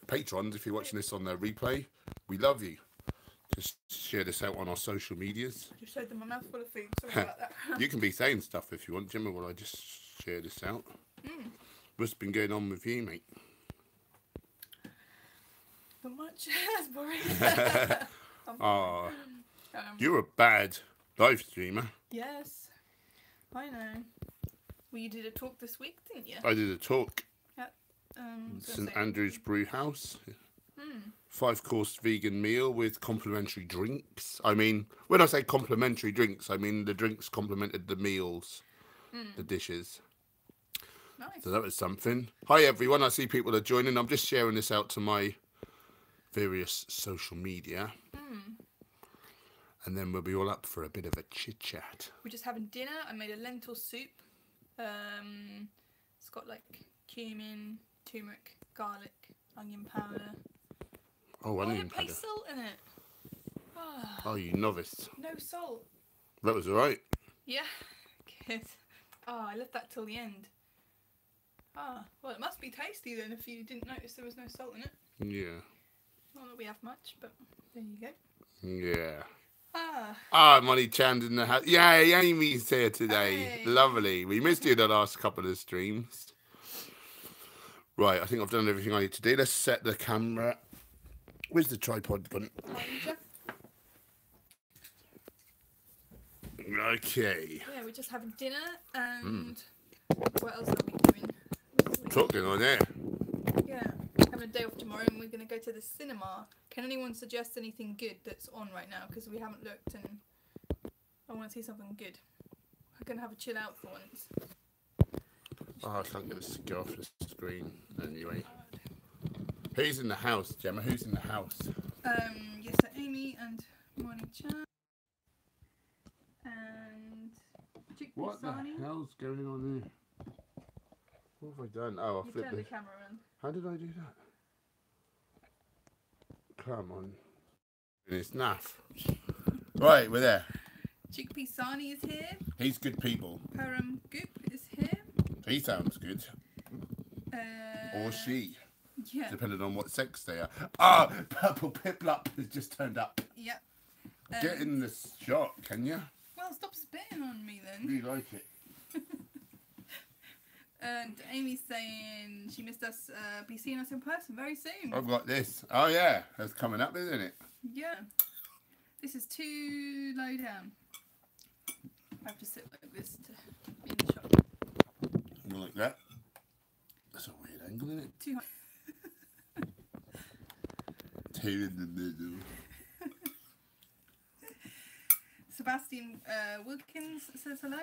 patrons, if you're watching this on the replay, we love you. Just share this out on our social medias. I just showed them a mouthful of food. Sorry about that. You can be saying stuff if you want, Gemma, while I just share this out. What's been going on with you, mate? Not much. That's boring. Oh, you're a bad live streamer. Yes, I know. Well, you did a talk this week, didn't you? I did a talk. At St Andrew's Brew House. 5-course vegan meal with complimentary drinks. I mean, when I say complimentary drinks, I mean the drinks complemented the meals, the dishes. Nice. So that was something. Hi everyone, I see people are joining. I'm just sharing this out to my various social media. And then we'll be all up for a bit of a chit chat. We're just having dinner. I made a lentil soup. It's got like cumin, turmeric, garlic, onion powder. Oh, onion powder. I didn't put salt in it. Oh, you novice. No salt. That was alright. Yeah, good. Oh, I left that till the end. Well, it must be tasty then if you didn't notice there was no salt in it. Yeah. Not that we have much, but there you go. Yeah. Ah, Molly Chan's in the house. Yay, Amy's here today. Hey. Lovely. We missed you the last couple of streams. Right, I think I've done everything I need to do. Let's set the camera. Where's the tripod gone? Okay. Yeah, we're just having dinner and what else are we doing? Talking on there. Yeah, having a day off tomorrow and we're going to go to the cinema. Can anyone suggest anything good that's on right now? Because we haven't looked and I want to see something good. We're going to have a chill out for once. Oh, I can't get this to go off the screen anyway. Who's in the house, Gemma? Who's in the house? Yes, Amy and Morning Chan. And What the hell's going on there? What have I done? Oh, I flipped the camera on. How did I do that? Come on. It's naff. Right, we're there. Chickpea Sani is here. He's good people. Param Goop is here. He sounds good. Or she. Yeah. Depending on what sex they are. Ah, Purple Piplup has just turned up. Yep. Get in the shot, can you? Well, stop spitting on me then. We like it. And Amy's saying she missed us be seeing us in person very soon. I've got this. Oh yeah, that's coming up, isn't it? Yeah. This is too low down. I have to sit like this to be in the shot. Something like that. That's a weird angle, isn't it? Too high. Two in the middle. Sebastian Wilkins says hello.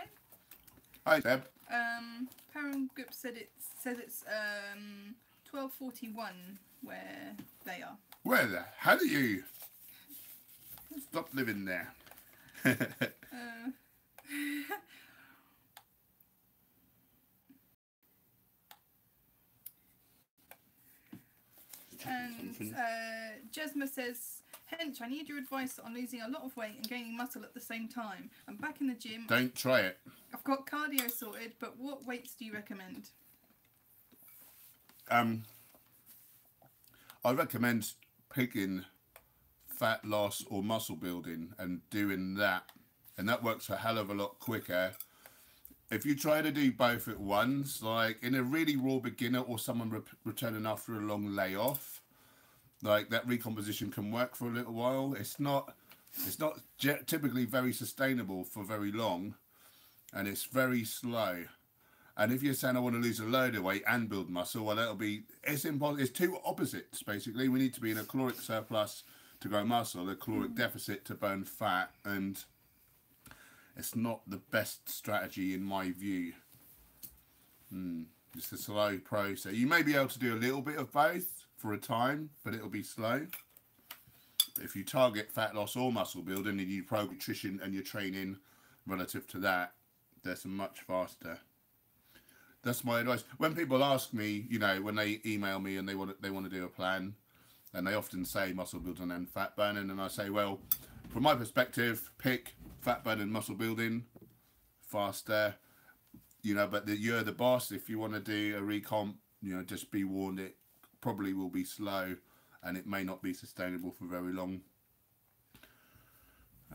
Hi, Deb. Param Grip says it's 12:41 where they are. Where the hell are you? Stop living there. And Jesma says, Hench, I need your advice on losing a lot of weight and gaining muscle at the same time. I'm back in the gym. Don't try it. I've got cardio sorted, but what weights do you recommend? I recommend picking fat loss or muscle building and doing that. And that works a hell of a lot quicker. If you try to do both at once, like in a really raw beginner or someone returning after a long layoff, like that recomposition can work for a little while. It's not typically very sustainable for very long, and it's very slow. And if you're saying I want to lose a load of weight and build muscle, well, it's impossible. It's two opposites basically. We need to be in a caloric surplus to grow muscle, a caloric deficit to burn fat, and it's not the best strategy in my view. It's a slow process. You may be able to do a little bit of both for a time, but it'll be slow. But if you target fat loss or muscle building and you program nutrition and your training relative to that, that's much faster. That's my advice. When people ask me, you know, when they email me and they want to do a plan, and they often say muscle building and fat burning, and I say, well, from my perspective, pick fat burning, muscle building, faster, you know, but you're the boss. If you want to do a recomp, you know, just be warned, it probably will be slow, and it may not be sustainable for very long.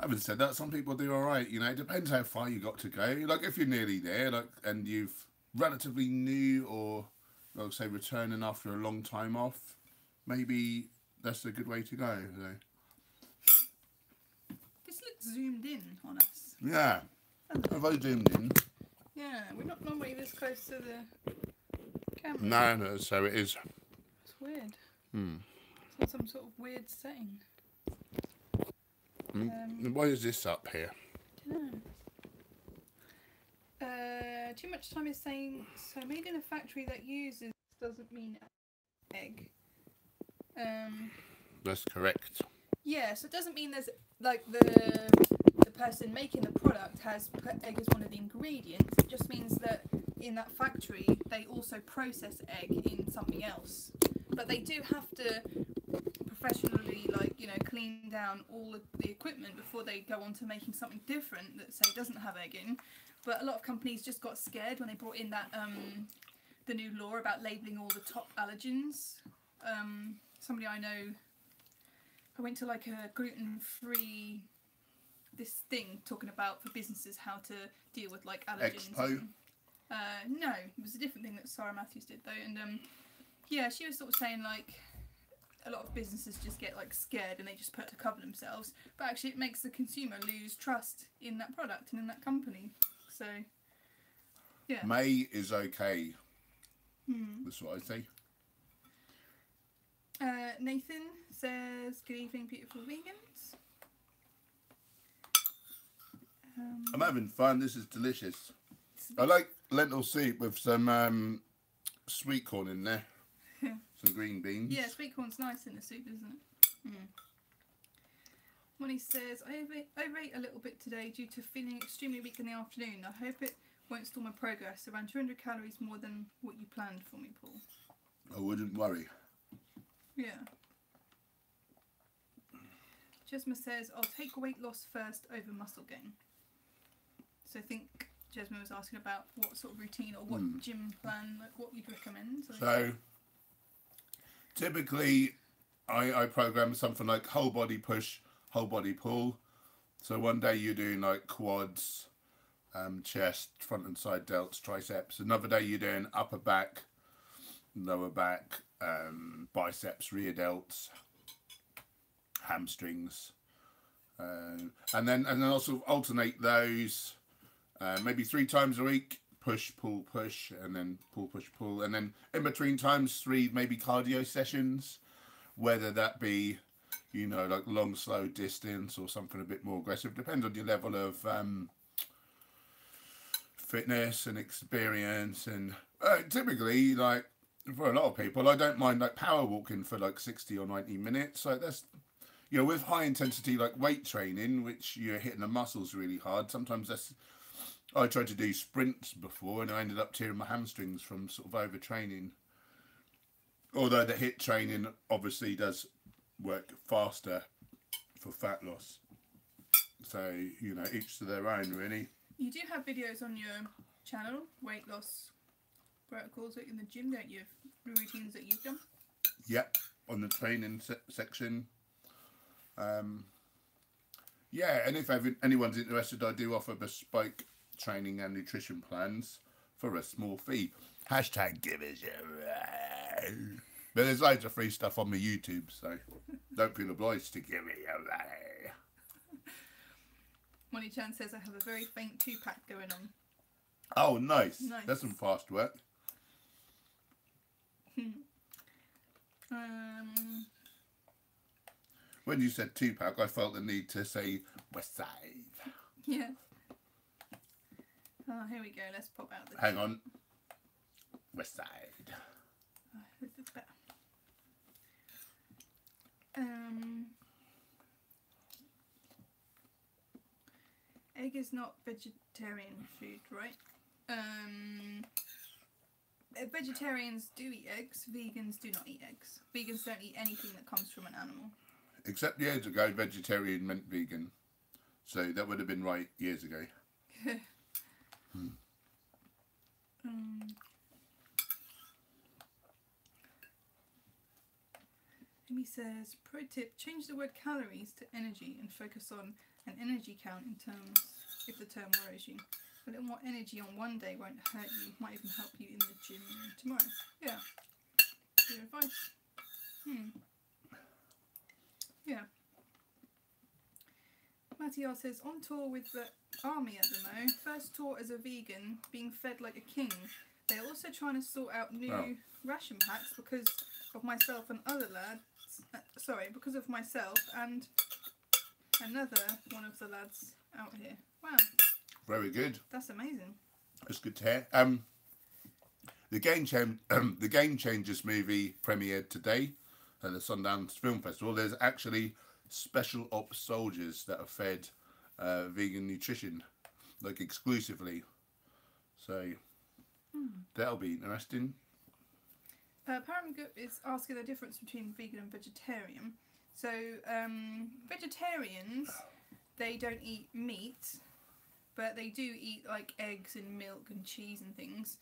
Having said that, some people do all right. You know, it depends how far you got to go. Like if you're nearly there, like, and you've relatively new, or like say returning after a long time off, maybe that's a good way to go. So. This looks zoomed in on us. Yeah. Have I zoomed in? Yeah, we're not normally this close to the camera. No, so it is. It's weird. Hmm. It's on some sort of weird setting. Why is this up here? I don't know. Too much time is saying, so made in a factory that uses doesn't mean egg. That's correct. Yeah, so it doesn't mean there's, like, the person making the product has put egg as one of the ingredients. It just means that in that factory they also process egg in something else. But they do have to professionally, like, you know, clean down all of the equipment before they go on to making something different that, say, doesn't have egg in. But a lot of companies just got scared when they brought in that the new law about labelling all the top allergens. Somebody I know, I went to like a gluten-free this thing talking about for businesses how to deal with like allergens. Expo? No, it was a different thing that Sarah Matthews did though, and yeah, she was sort of saying like a lot of businesses just get like scared and they just put it to cover themselves, but actually it makes the consumer lose trust in that product and in that company. So yeah, May is okay. That's what I say. Nathan says, good evening beautiful vegans. I'm having fun. This is delicious. I like lentil soup with some sweet corn in there. Some green beans. Yeah, sweet corn's nice in the soup, isn't it? Money says, I overate a little bit today due to feeling extremely weak in the afternoon. I hope it won't stall my progress. Around 200 calories more than what you planned for me, Paul. I wouldn't worry. Yeah. Jesma says, I'll take weight loss first over muscle gain. So I think Jesma was asking about what sort of routine or what gym plan, like what you'd recommend. So typically I program something like whole body push, whole body pull. So one day you're doing like quads, chest, front and side delts, triceps. Another day you're doing upper back, lower back, biceps, rear delts, hamstrings, and then also alternate those maybe 3 times a week. Push, pull, push, and then pull, push, pull, and then in between times 3 maybe cardio sessions, whether that be, you know, like long slow distance or something a bit more aggressive. Depends on your level of fitness and experience. And typically, like for a lot of people, I don't mind like power walking for like 60 or 90 minutes. So that's, you know, with high intensity like weight training, which you're hitting the muscles really hard, sometimes that's, I tried to do sprints before and I ended up tearing my hamstrings from sort of overtraining. Although the HIIT training obviously does work faster for fat loss. So, you know, each to their own really. You do have videos on your channel, weight loss protocols in the gym, don't you? The routines that you've done? Yep, on the training section. Yeah, and if anyone's interested, I do offer bespoke training and nutrition plans for a small fee. Hashtag give us a ray. But there's loads of free stuff on my YouTube, so don't feel obliged to give me a ray. Money Chan says I have a very faint 2-pack going on. Oh, nice. That's some fast work. When you said 2-pack, I felt the need to say West Side. Yeah. Oh, here we go. Let's pop out the... Hang on. West Side. Oh, this is better. Egg is not vegetarian food, right? Vegetarians do eat eggs. Vegans do not eat eggs. Vegans don't eat anything that comes from an animal. Except years ago, vegetarian meant vegan. So that would have been right years ago. Amy says, pro tip, change the word calories to energy and focus on an energy count in terms, if the term worries you. A little more energy on one day won't hurt you, might even help you in the gym tomorrow. Yeah. Good advice. Yeah. Matty R says, on tour with the army at the Mo. First tour as a vegan, being fed like a king. They're also trying to sort out new ration packs because of myself and other lads. Because of myself and another one of the lads out here. Wow. Very good. That's amazing. That's good to hear. The Game Changers movie premiered today at the Sundance Film Festival. There's actually special ops soldiers that are fed vegan nutrition, like exclusively. So that'll be interesting. Paramgoop is asking the difference between vegan and vegetarian. So vegetarians, they don't eat meat, but they do eat like eggs and milk and cheese and things.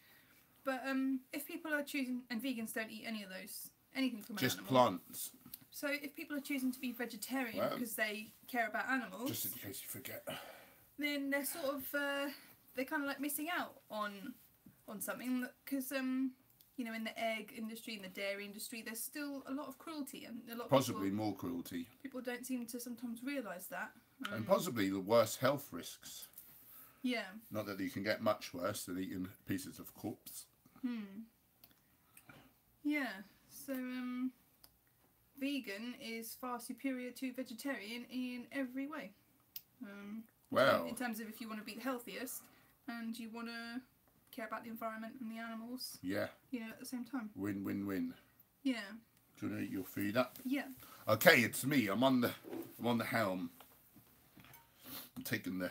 But if people are choosing, and vegans don't eat any of those, anything from an Just animal. plants. So if people are choosing to be vegetarian because they care about animals, Just in case you forget, then they're sort of they're kind of like missing out on something, because you know, in the egg industry, in the dairy industry, there's still a lot of cruelty, and a lot of possibly more cruelty, people don't seem to sometimes realise that, and possibly the worse health risks. Yeah. Not that you can get much worse than eating pieces of corpse. Yeah. So vegan is far superior to vegetarian in every way. Wow. In terms of if you want to be the healthiest and you want to care about the environment and the animals. Yeah. You know, at the same time. Win, win, win. Yeah. Do you want to eat your food up? Yeah. Okay, it's me. I'm on the helm. I'm taking the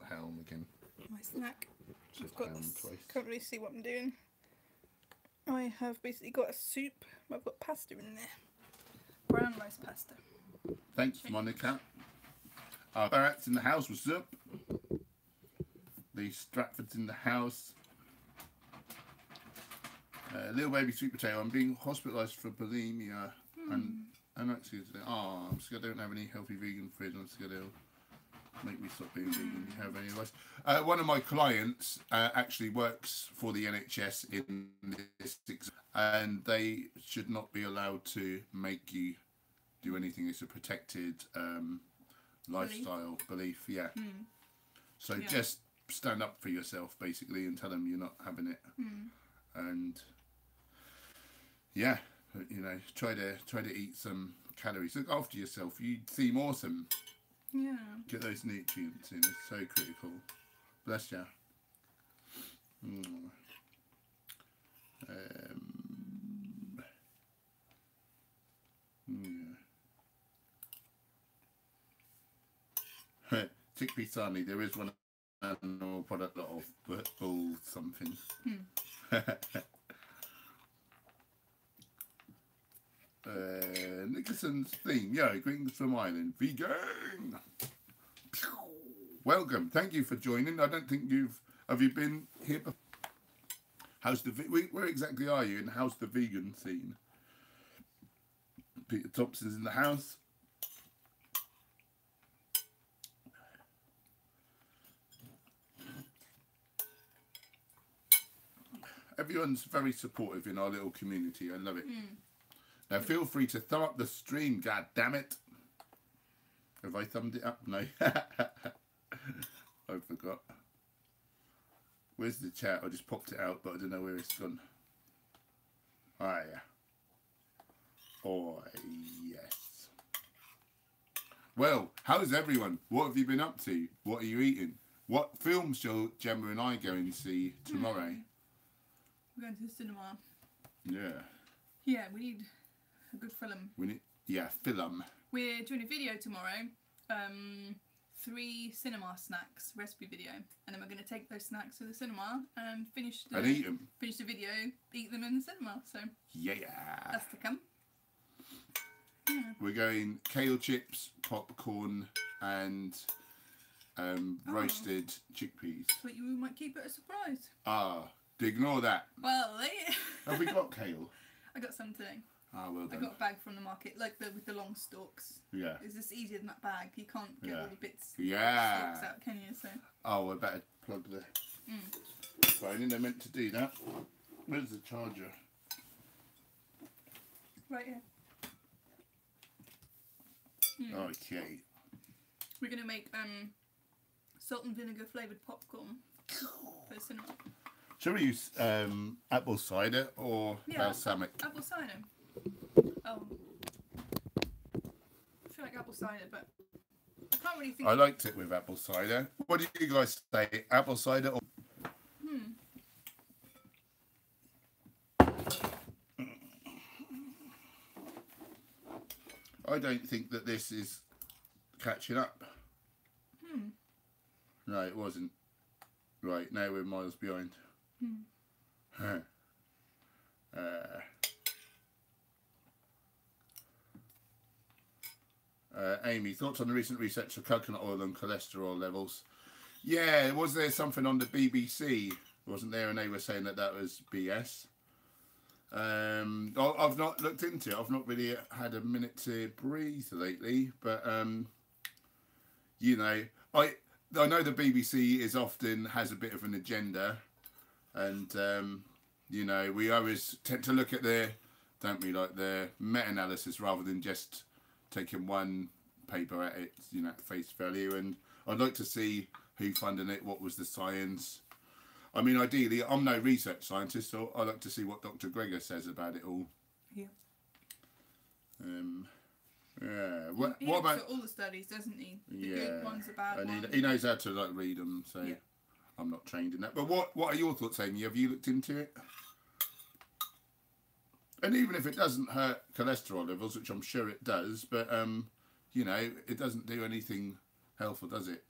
helm again. My snack. Just I've got helm this. twice. Can't really see what I'm doing. I have basically got a soup. I've got pasta in there. Brown rice pasta. Thanks, Monica. Barrett's in the house. What's up? The Stratford's in the house. Little baby sweet potato. I'm being hospitalised for bulimia and anorexia today. Oh, I'm scared I don't have any healthy vegan food. I'm scared it'll make me stop being vegan. Do you have any advice? One of my clients actually works for the NHS in this, and they should not be allowed to make you do anything. It's a protected lifestyle belief. Yeah. So just stand up for yourself, basically, and tell them you're not having it. And yeah, you know, try to eat some calories. Look after yourself. You seem awesome. Yeah. Get those nutrients in. It's so critical. Bless you. Chickpea sarnie. There is one animal product of bull something. Nicholson's theme. Yo, greetings from Ireland. Vegan. Welcome. Thank you for joining. I don't think have you been here before? How's the where exactly are you, and how's the vegan scene? Peter Thompson's in the house. Everyone's very supportive in our little community. I love it. Now feel free to thumb up the stream. God damn it! Have I thumbed it up? No. I forgot. Where's the chat? I just popped it out, but I don't know where it's gone. Oh yeah. Oh yes. Well, how's everyone? What have you been up to? What are you eating? What film shall Gemma and I go and see tomorrow? We're going to the cinema. Yeah. Yeah, we need a good film. Film. We're doing a video tomorrow. 3 cinema snacks recipe video, and then we're going to take those snacks to the cinema and finish the eat them. Finish the video, eat them in the cinema. So yeah, that's to come. Yeah. We're going kale chips, popcorn, and roasted chickpeas. But you might keep it a surprise. Ignore that. Well, Have we got kale? I got some today. Ah, well I done. got a bag from the market, like with the long stalks. Yeah. It's just easier than that bag. You can't get all the bits Yeah. stalks out, can you? So. Oh, I better plug the phone in. They're meant to do that. Where's the charger? Right here. Okay. We're gonna make salt and vinegar flavoured popcorn for the cinema. Shall we use apple cider or balsamic? Apple cider. Oh. I feel like apple cider, but I can't really think. I liked it with apple cider. What do you guys say? Apple cider or? I don't think that this is catching up. No, it wasn't. Right, now we're miles behind. Amy, thoughts on the recent research of coconut oil and cholesterol levels? Yeah, was there something on the BBC? Wasn't there? And they were saying that that was BS. I've not looked into it. I've not really had a minute to breathe lately. But, you know, I know the BBC has a bit of an agenda. And, you know, we always tend to look at the meta-analysis rather than just taking one paper at it, you know, at face value. And I'd like to see who funded it, what was the science. I mean, ideally, I'm no research scientist, so I'd like to see what Dr. Gregor says about it all. Yeah. Yeah. He What looks about at all the studies, doesn't he? The good ones, the bad and ones. he knows how to like read them, so I'm not trained in that. But what are your thoughts, Amy? Have you looked into it? And even if it doesn't hurt cholesterol levels, which I'm sure it does, but you know, it doesn't do anything helpful, does it?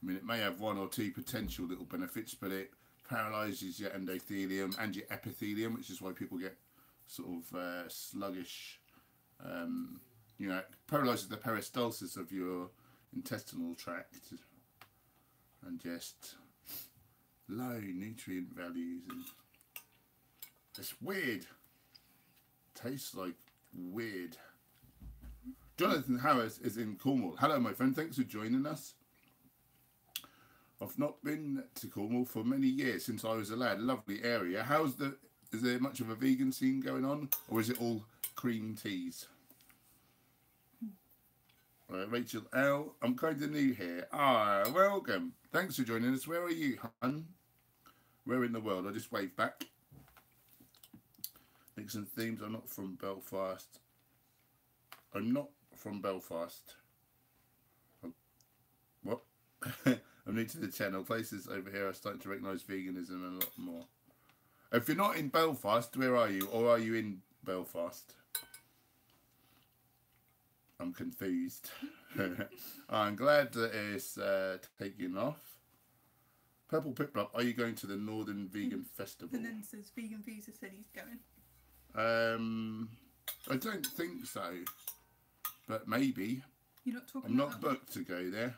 I mean, it may have one or two potential little benefits, but it paralyses your endothelium and your epithelium, which is why people get sort of sluggish. You know, it paralyses the peristalsis of your intestinal tract and just low nutrient values. And it's weird. Tastes like weird. Jonathan Harris is in Cornwall. Hello, my friend. Thanks for joining us. I've not been to Cornwall for many years, since I was a lad. Lovely area. Is there much of a vegan scene going on, or is it all cream teas? Rachel L. I'm kind of new here. Welcome. Thanks for joining us. Where are you, hun? Where in the world? I just waved back. Nixon themes. I'm not from Belfast. I'm not from Belfast. What? I'm new to the channel. Places over here are starting to recognise veganism and a lot more. If you're not in Belfast, where are you? Or are you in Belfast? I'm confused. I'm glad that it's taking off. Purple Pip-Up, are you going to the Northern Vegan Festival? And then says Vegan Visa said he's going. I don't think so. But maybe. You're not talking I'm not booked to go there.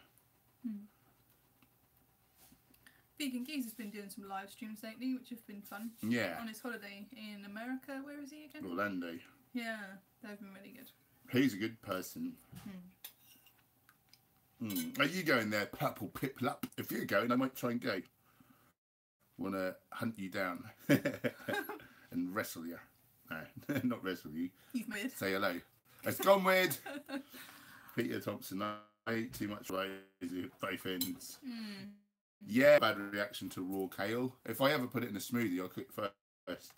Vegan Geese has been doing some live streams lately, which have been fun. Yeah. On his holiday in America. Where is he again? Orlando. Yeah, they've been really good. He's a good person. Are you going there, Purple Pip-Lup? If you're going, I might try and go. Want to hunt you down and wrestle you. No, not wrestle you. He's weird. Say hello. It's gone weird. Peter Thompson, I ate too much rice with both ends. Yeah, bad reaction to raw kale. If I ever put it in a smoothie, I'll cook first.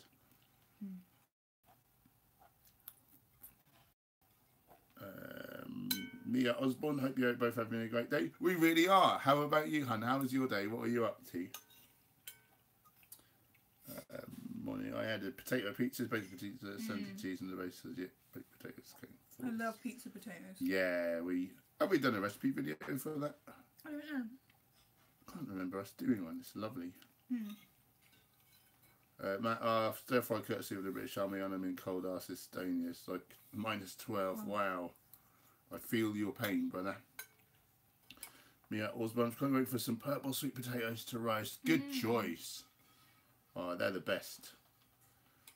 Mia Osborne, hope you're both having a great day. We really are. How about you, hun? How was your day? What were you up to? Morning. I had a potato pizza, baked potatoes, Sunday cheese, and the base of baked potatoes. I love pizza potatoes. Yeah, have we done a recipe video for that? I don't know. I can't remember us doing one. It's lovely. Matt, stir fry courtesy of the British Army, and I'm in cold arse Estonia. It's like -12. Wow. I feel your pain, brother. Mia Osborne, I'm going to wait for some purple sweet potatoes to roast. Good choice. Oh, they're the best.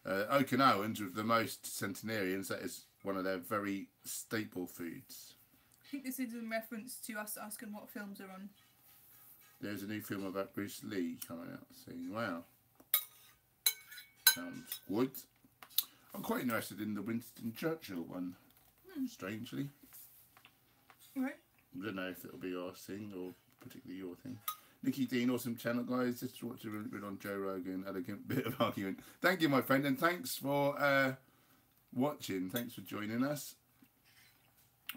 Okinawans, with the most centenarians, that is one of their very staple foods. I think this is in reference to us asking what films are on. There's a new film about Bruce Lee coming out soon. Wow. Sounds good. I'm quite interested in the Winston Churchill one, strangely. Right. I don't know if it'll be our thing or particularly your thing. Nikki Dean, awesome channel, guys. Just watched a really good on Joe Rogan. Elegant bit of argument. Thank you, my friend, and thanks for watching. Thanks for joining us.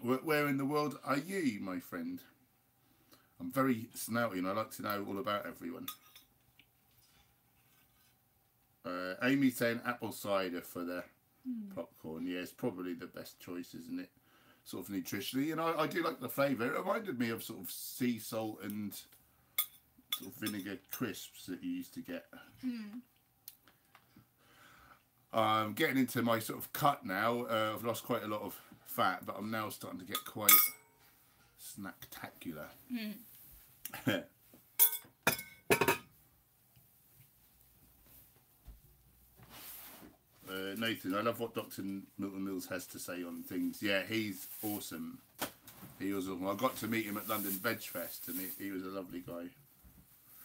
Where in the world are you, my friend? I'm very snouty and I like to know all about everyone. Amy's saying apple cider for the popcorn. Yeah, it's probably the best choice, isn't it? Sort of nutritionally. And I do like the flavour. It reminded me of sort of sea salt and sort of vinegar crisps that you used to get. Getting into my sort of cut now. I've lost quite a lot of fat, but I'm now starting to get quite snacktacular. Nathan, I love what Dr. Milton Mills has to say on things. Yeah, he's awesome. He was awesome. I got to meet him at London Veg Fest, and he was a lovely guy.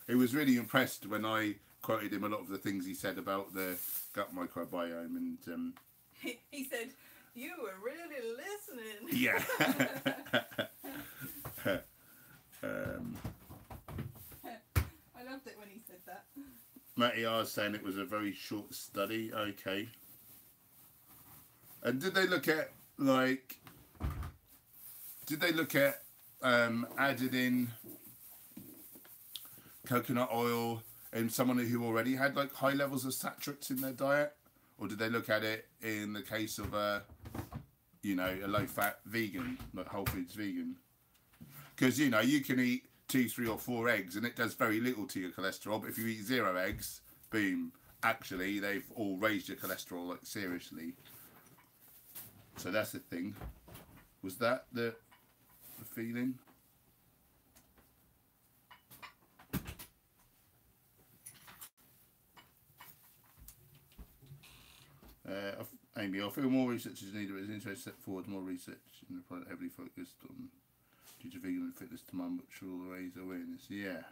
He was really impressed when I quoted him a lot of the things he said about the gut microbiome, and he said, "You were really listening." Yeah. I loved it when he said that. Matty R was saying it was a very short study. Okay. And did they look at added in coconut oil in someone who already had like high levels of saturates in their diet, or did they look at it in the case of a low fat vegan, like whole foods vegan? Because you can eat 2, 3 or 4 eggs and it does very little to your cholesterol, but if you eat 0 eggs, boom, actually they've all raised your cholesterol like seriously. So that's the thing. Was that the feeling? Amy, I feel more research is needed, but it's interesting to step forward more research in the product heavily focused on due to vegan and fitness demand, which will raise awareness. Yeah.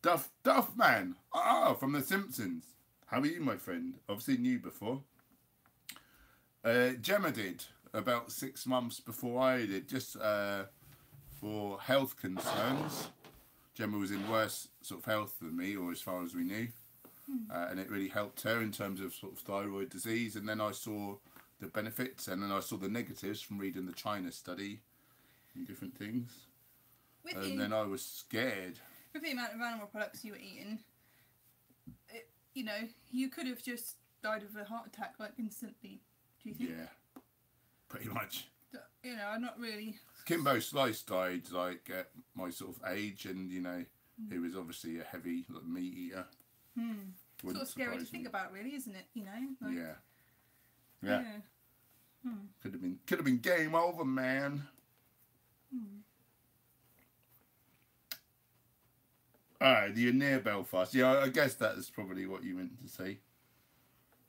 Duff man! From The Simpsons. How are you, my friend? I've seen you before. Gemma did about 6 months before I did, just for health concerns. Gemma was in worse sort of health than me, or as far as we knew. And it really helped her in terms of sort of thyroid disease. And then I saw the benefits, and then I saw the negatives from reading the China study and different things. Then I was scared. With the amount of animal products you were eating, you could have just died of a heart attack like instantly. Do you think? Yeah, pretty much. I'm not really. Kimbo Slice died like at my sort of age, and he was obviously a heavy meat eater. Sort of scary to think about, really, isn't it? Yeah. Could have been game over, man. Alright, you're near Belfast. Yeah, I guess that's probably what you meant to say.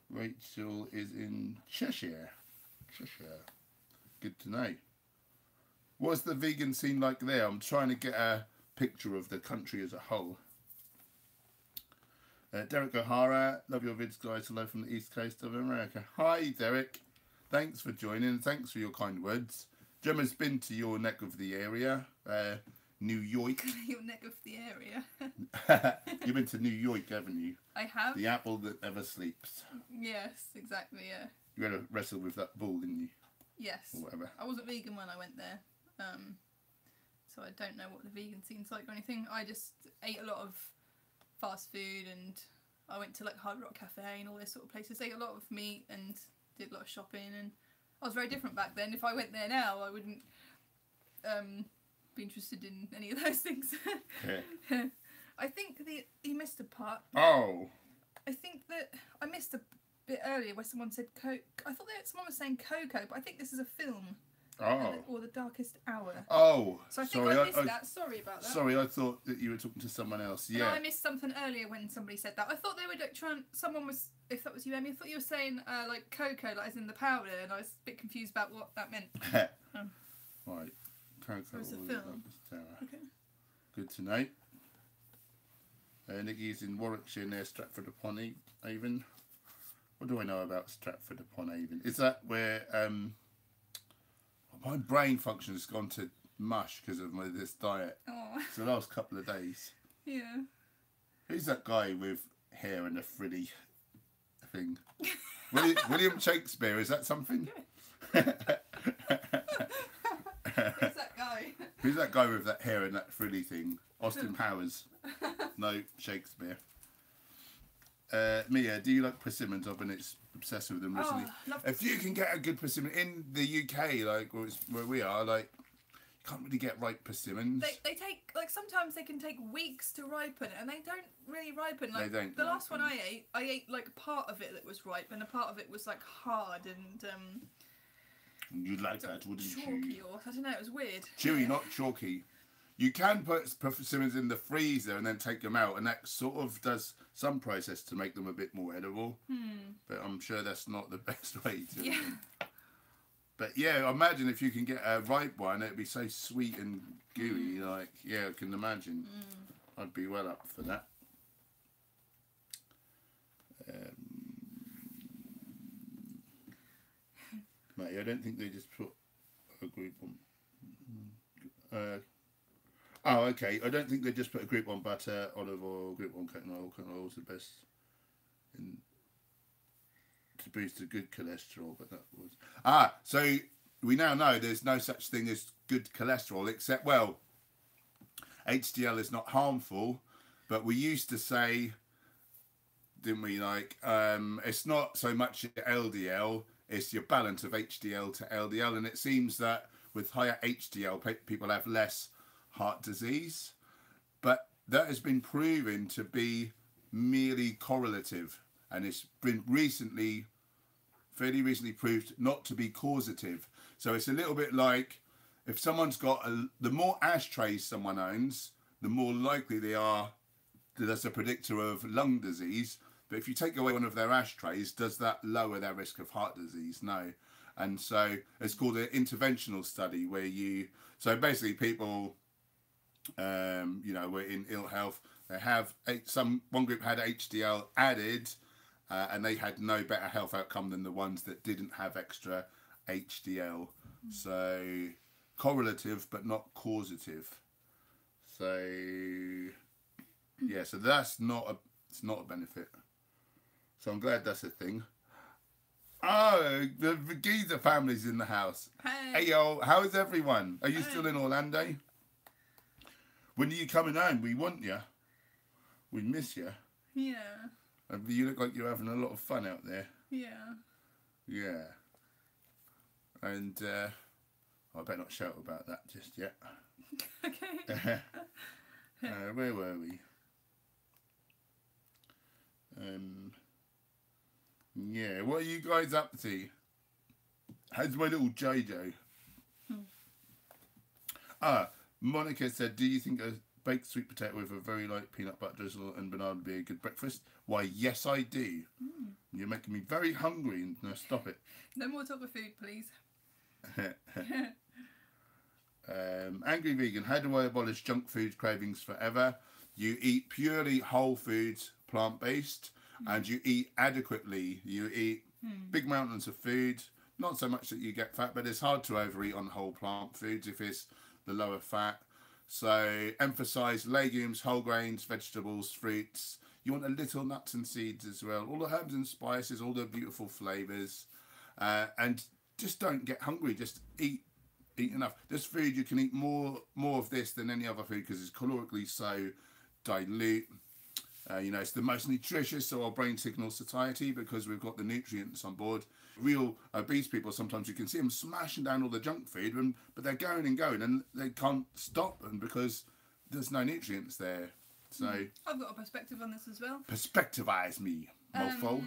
Rachel is in Cheshire. Good to know. What's the vegan scene like there? I'm trying to get a picture of the country as a whole. Derek O'Hara, love your vids, guys. Hello from the east coast of America. Hi, Derek. Thanks for joining. Thanks for your kind words. Gemma's been to your neck of the area, New York. Your neck of the area. You've been to New York, haven't you? I have. The apple that never sleeps. Yes, exactly, yeah. You had to wrestle with that bull, didn't you? Yes. Or whatever. I wasn't vegan when I went there, so I don't know what the vegan scene's like or anything. I just ate a lot of fast food, and I went to like Hard Rock Cafe and all those sort of places. Ate a lot of meat and did a lot of shopping, and I was very different back then. If I went there now, I wouldn't be interested in any of those things. Yeah. I think you missed a part. Oh. I think that I missed a bit earlier where someone said Coke. I thought that someone was saying Cocoa, but I think this is a film Oh. Or the darkest hour. Oh. So I think I missed that. Sorry about that. Sorry, I thought that you were talking to someone else. Yeah. No, I missed something earlier when somebody said that. I thought they were like trying. Someone was. If that was you, Emmy, I thought you were saying like cocoa, like as in the powder, and I was a bit confused about what that meant. Right. Cocoa. So it's a film. Okay. Good to know. Nicky's in Warwickshire near Stratford upon Avon. What do I know about Stratford upon Avon? Is that where my brain function has gone to mush because of this diet? Oh. It's the last couple of days. Yeah. Who's that guy with hair and a frilly thing? William Shakespeare, is that something? Who's that guy? Who's that guy with that hair and that frilly thing? Austin Powers. No, Shakespeare. Mia, do you like persimmons? I've been obsessed with them recently. If you can get a good persimmon in the UK, like where we are, like you can't really get ripe persimmons. They take like sometimes they can take weeks to ripen, and they don't really ripen. Like they don't. The last one I ate like part of it that was ripe, and a part of it was like hard and. You'd like that, wouldn't chalky you? Or I don't know. It was weird. Chewy, not chalky. You can put persimmons in the freezer and then take them out, and that sort of does some process to make them a bit more edible. But I'm sure that's not the best way to. Yeah. But yeah, imagine if you can get a ripe one, it'd be so sweet and gooey. Like, yeah, I can imagine. I'd be well up for that. Mate, I don't think they just put a group on. Oh, okay. I don't think they just put a group on butter, olive oil, group on cooking oil. Cooking oil is the best to boost the good cholesterol. But that was so we now know there's no such thing as good cholesterol, except HDL is not harmful, but we used to say, didn't we? Like it's not so much LDL. It's your balance of HDL to LDL, and it seems that with higher HDL, people have less heart disease, but that has been proven to be merely correlative, and it's been fairly recently proved not to be causative. So it's a little bit like if someone's got the more ashtrays someone owns, the more likely they are that that's a predictor of lung disease. But if you take away one of their ashtrays, does that lower their risk of heart disease? No. And so it's called an interventional study where so basically people, were in ill health. They have one group had HDL added, and they had no better health outcome than the ones that didn't have extra HDL. So correlative, but not causative. So yeah, so it's not a benefit. So I'm glad that's a thing. Oh, the geezer family's in the house. Hey yo, how is everyone? Are you still in Orlando? When are you coming home? We want you. We miss you. Yeah. You look like you're having a lot of fun out there. Yeah. Yeah. And I better not shout about that just yet. Okay. Where were we? Yeah, what are you guys up to? How's my little Jojo? Monica said, do you think a baked sweet potato with a very light peanut butter drizzle and banana would be a good breakfast? Why, yes I do. You're making me very hungry. Now stop it. No more talk of food, please. Angry Vegan, how do I abolish junk food cravings forever? You eat purely whole foods, plant-based, and you eat adequately. You eat big mountains of food, not so much that you get fat, but it's hard to overeat on whole plant foods if it's the lower fat. So emphasize legumes, whole grains, vegetables, fruits. You want a little nuts and seeds as well. All the herbs and spices, all the beautiful flavors. And just don't get hungry. Just eat enough. This food, you can eat more of this than any other food because it's calorically so dilute. It's the most nutritious of our brain signal satiety because we've got the nutrients on board. Real obese people, sometimes you can see them smashing down all the junk food, but they're going and they can't stop, and because there's no nutrients there. So I've got a perspective on this as well. Perspectivise me, mofo.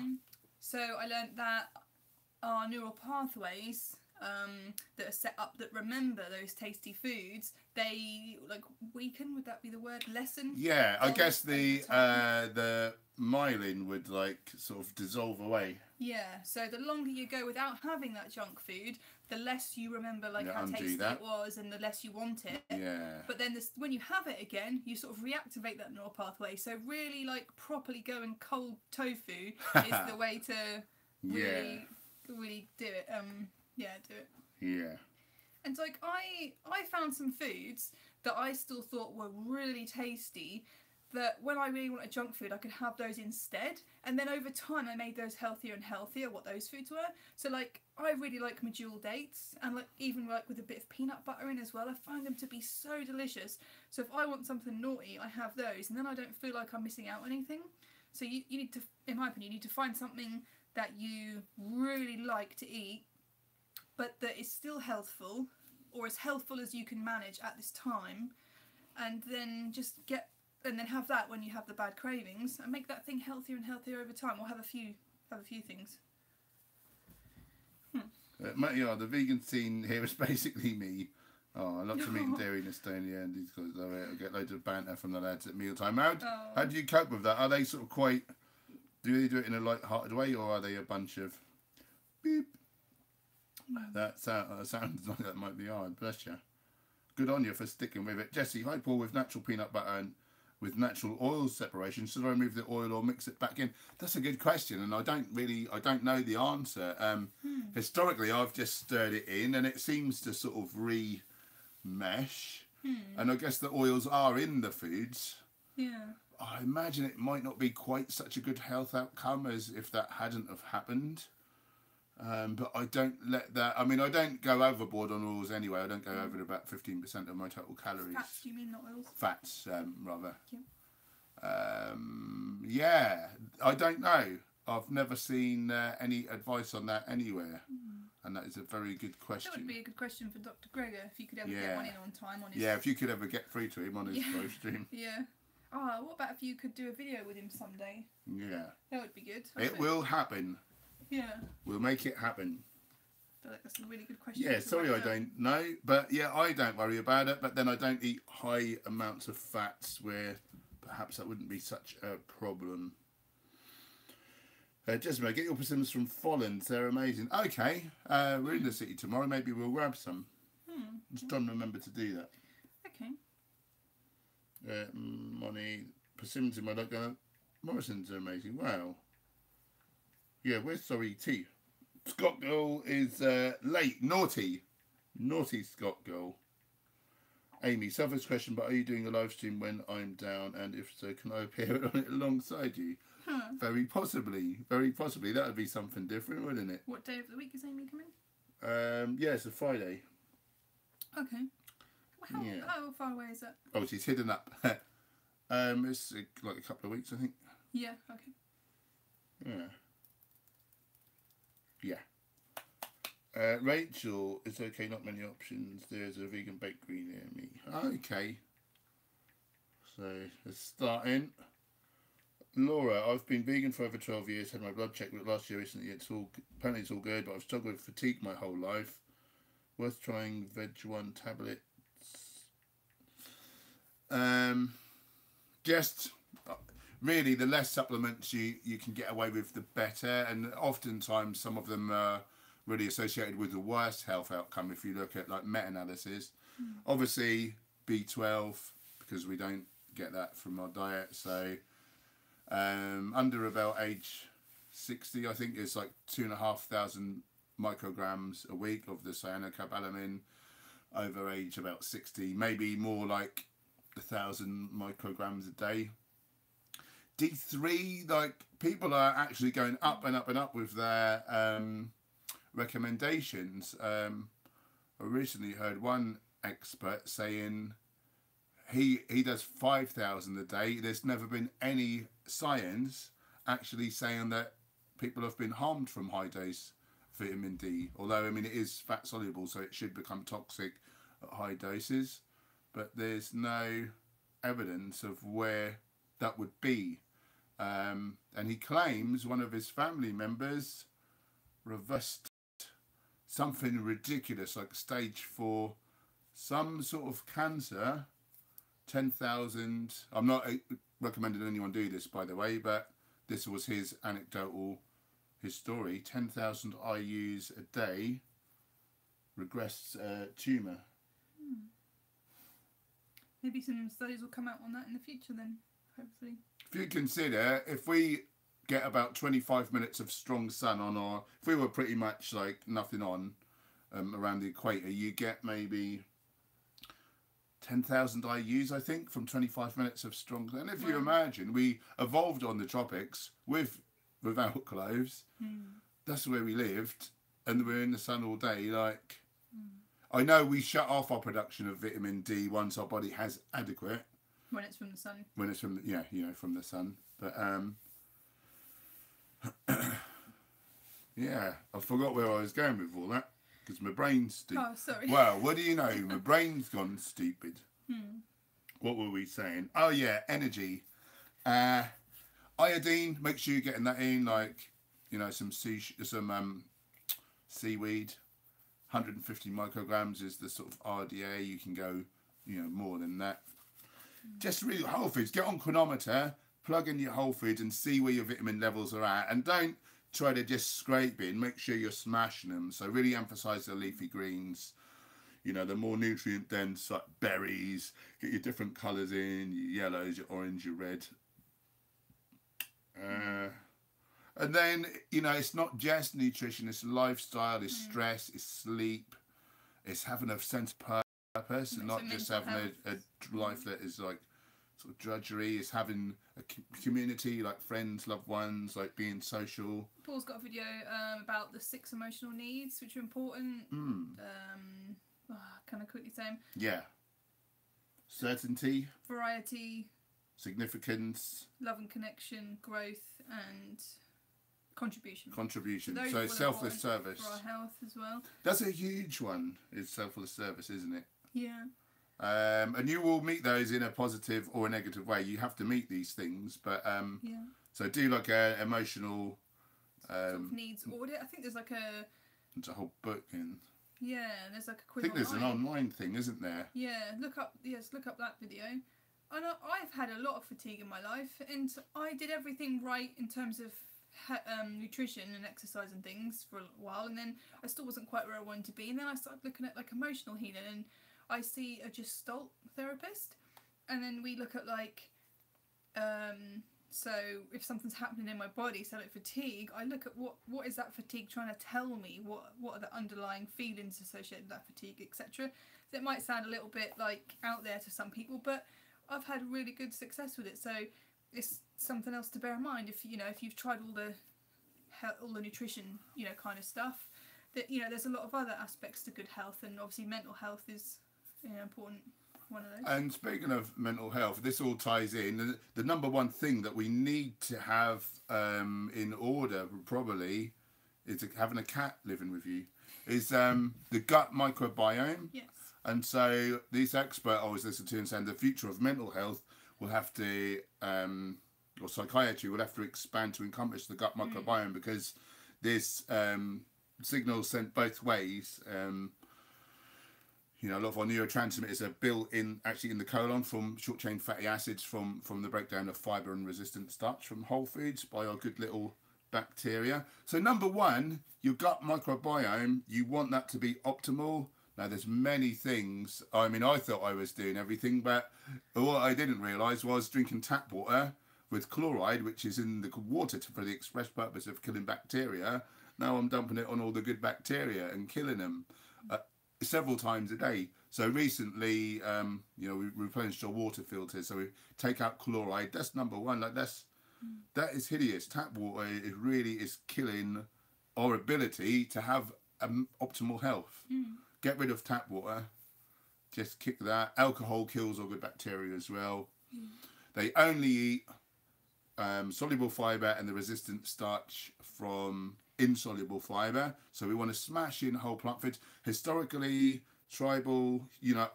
So I learnt that our neural pathways that are set up that remember those tasty foods, they like weaken. Would that be the word? Lessen. Yeah, I guess the myelin would like sort of dissolve away. Yeah, so the longer you go without having that junk food, the less you remember like how tasty it was, and the less you want it. Yeah. But then when you have it again, you sort of reactivate that neural pathway. So really, like properly going cold tofu is the way to really do it. Do it. Yeah. And like I found some foods that I still thought were really tasty, that when I really wanted junk food I could have those instead, and then over time I made those healthier and healthier, what those foods were. So like I really like medjool dates, and like even like with a bit of peanut butter in as well, I find them to be so delicious. So if I want something naughty, I have those, and then I don't feel like I'm missing out on anything. So you need to, in my opinion, you need to find something that you really like to eat, but that is still healthful, or as healthful as you can manage at this time, and then and then have that when you have the bad cravings, and make that thing healthier and healthier over time, or have a few things. The vegan scene here is basically me. Oh, I love to eating dairy in Estonia, and these guys love it. I get loads of banter from the lads at mealtime. How do you cope with that? Are they sort of quite? Do they do it in a light-hearted way, or are they a bunch of beep? That sounds like that might be hard. Bless you. Good on you for sticking with it. Jessie, hi Paul, with natural peanut butter and with natural oil separation, should I remove the oil or mix it back in? That's a good question, and I don't know the answer. Historically, I've just stirred it in, and it seems to sort of remesh. And I guess the oils are in the foods. Yeah. I imagine it might not be quite such a good health outcome as if that hadn't have happened. But I don't let that. I mean, I don't go overboard on oils anyway. I don't go over about 15% of my total calories. Fats, do you mean, not oils? Fats, rather. Yeah. Yeah, I don't know. I've never seen any advice on that anywhere, and that is a very good question. That would be a good question for Dr. Gregor, if you could ever get one in on time on his. Yeah, if you could ever get through to him on his live stream. Yeah. Oh, what about if you could do a video with him someday? Yeah. That would be good. It will happen. Yeah. We'll make it happen. I feel like that's a really good question. Yeah, sorry I don't know. But yeah, I don't worry about it. But then I don't eat high amounts of fats where perhaps that wouldn't be such a problem. Jessica, get your persimmons from Follands. They're amazing. Okay, we're in the city tomorrow. Maybe we'll grab some. Just trying to remember to do that. Okay. Money, persimmons in my logo. Morrison's are amazing. Wow. Yeah, where's Sorry T? Scott Girl is late. Naughty Scott Girl. Amy, selfish question, but are you doing a live stream when I'm down? And if so, can I appear on it alongside you? Very possibly. Very possibly. That would be something different, wouldn't it? What day of the week is Amy coming? Yeah, it's a Friday. Okay. How far away is that? Oh, she's hidden up. It's like a couple of weeks, I think. Yeah, okay. Yeah. Rachel, it's okay, not many options. There's a vegan bakery near me. Okay. So, it's starting. Laura, I've been vegan for over 12 years, had my blood checked last year recently. Apparently it's all good, but I've struggled with fatigue my whole life. Worth trying Veg1 tablets. Just really the less supplements you can get away with, the better, and oftentimes some of them are really associated with the worst health outcome if you look at like meta-analysis. Obviously B12, because we don't get that from our diet, so under about age 60 I think it's like 2,500 micrograms a week of the cyanocobalamin. Over age about 60, maybe more like 1,000 micrograms a day. D3, like people are actually going up and up and up with their recommendations. I recently heard one expert saying he does 5,000 a day. There's never been any science actually saying that people have been harmed from high dose vitamin D, although I mean it is fat soluble, so it should become toxic at high doses, but there's no evidence of where that would be. And he claims one of his family members reversed something ridiculous, like stage 4, some sort of cancer, 10,000. I'm not recommending anyone do this, by the way, but this was his anecdotal, his story. 10,000 IUs a day, regressed tumour. Maybe some studies will come out on that in the future then, hopefully. If you consider, if we get about 25 minutes of strong sun on our, if we were pretty much like nothing on around the equator, you get maybe 10,000 IUs, I think, from 25 minutes of strong. And if you imagine, we evolved on the tropics without clothes. That's where we lived, and we're in the sun all day. Like, I know we shut off our production of vitamin D once our body has adequate. When it's from the sun. When it's from, yeah, you know, from the sun. But yeah, I forgot where I was going with all that because my brain's stupid. Oh, sorry. Well, what do you know? My brain's gone stupid. What were we saying? Oh yeah, energy. Iodine. Make sure you're getting that in. Like, you know, some seaweed. 150 micrograms is the sort of RDA. You can go, you know, more than that. Just really whole foods. Get on chronometer. Plug in your whole foods and see where your vitamin levels are at, and don't try to just scrape in. Make sure you're smashing them. So really emphasize the leafy greens, you know, the more nutrient dense, like berries. Get your different colors in, your yellows, your orange, your red. And then, you know, it's not just nutrition, it's lifestyle, it's stress, it's sleep, it's having a sense of purpose, and not just having a life that is like sort of drudgery. It's having a community, like friends, loved ones, like being social. Paul's got a video about the 6 emotional needs, which are important. Can I quickly say them? Yeah. Certainty. Variety. Significance. Love and connection. Growth and contribution. So selfless service. For our health as well. That's a huge one, is selfless service, isn't it? Yeah. And you will meet those in a positive or a negative way. You have to meet these things, but yeah. So do like a emotional sort of needs audit. I think there's like it's a whole book in. Yeah, there's like a quiz. I think there's an online thing, isn't there? Yeah, look up that video. And I've had a lot of fatigue in my life, and I did everything right in terms of nutrition and exercise and things for a while, and then I still wasn't quite where I wanted to be, and then I started looking at like emotional healing, and I see a Gestalt therapist, and then we look at like so if something's happening in my body, so like fatigue, I look at what is that fatigue trying to tell me, what are the underlying feelings associated with that fatigue, etc. So it might sound a little bit like out there to some people, but I've had really good success with it, so it's something else to bear in mind. If you know, if you've tried all the nutrition, you know, kind of stuff, that, you know, there's a lot of other aspects to good health, and obviously mental health is, you know, important one of those. And speaking of mental health, this all ties in. The number one thing that we need to have in order, probably, is having a cat living with you, is the gut microbiome. Yes. And so this expert I always listen to and saying the future of mental health will have to, or psychiatry will have to expand to encompass the gut microbiome, because there's signals sent both ways. You know, a lot of our neurotransmitters are built in, actually, in the colon from short chain fatty acids from the breakdown of fibre and resistant starch from whole foods by our good little bacteria. So number one, your gut microbiome, you want that to be optimal. Now, there's many things. I mean, I thought I was doing everything, but what I didn't realise was drinking tap water with chloride, which is in the water for the express purpose of killing bacteria. Now I'm dumping it on all the good bacteria and killing them several times a day. So recently, you know, we replenished our water filters, so we take out chloride. That's number one. Like that is hideous. Tap water, it really is killing our ability to have optimal health. Get rid of tap water. Just kick that. Alcohol kills all good bacteria as well. They only eat soluble fibre and the resistant starch from insoluble fibre. So we want to smash in whole plant foods. Historically, tribal, you know,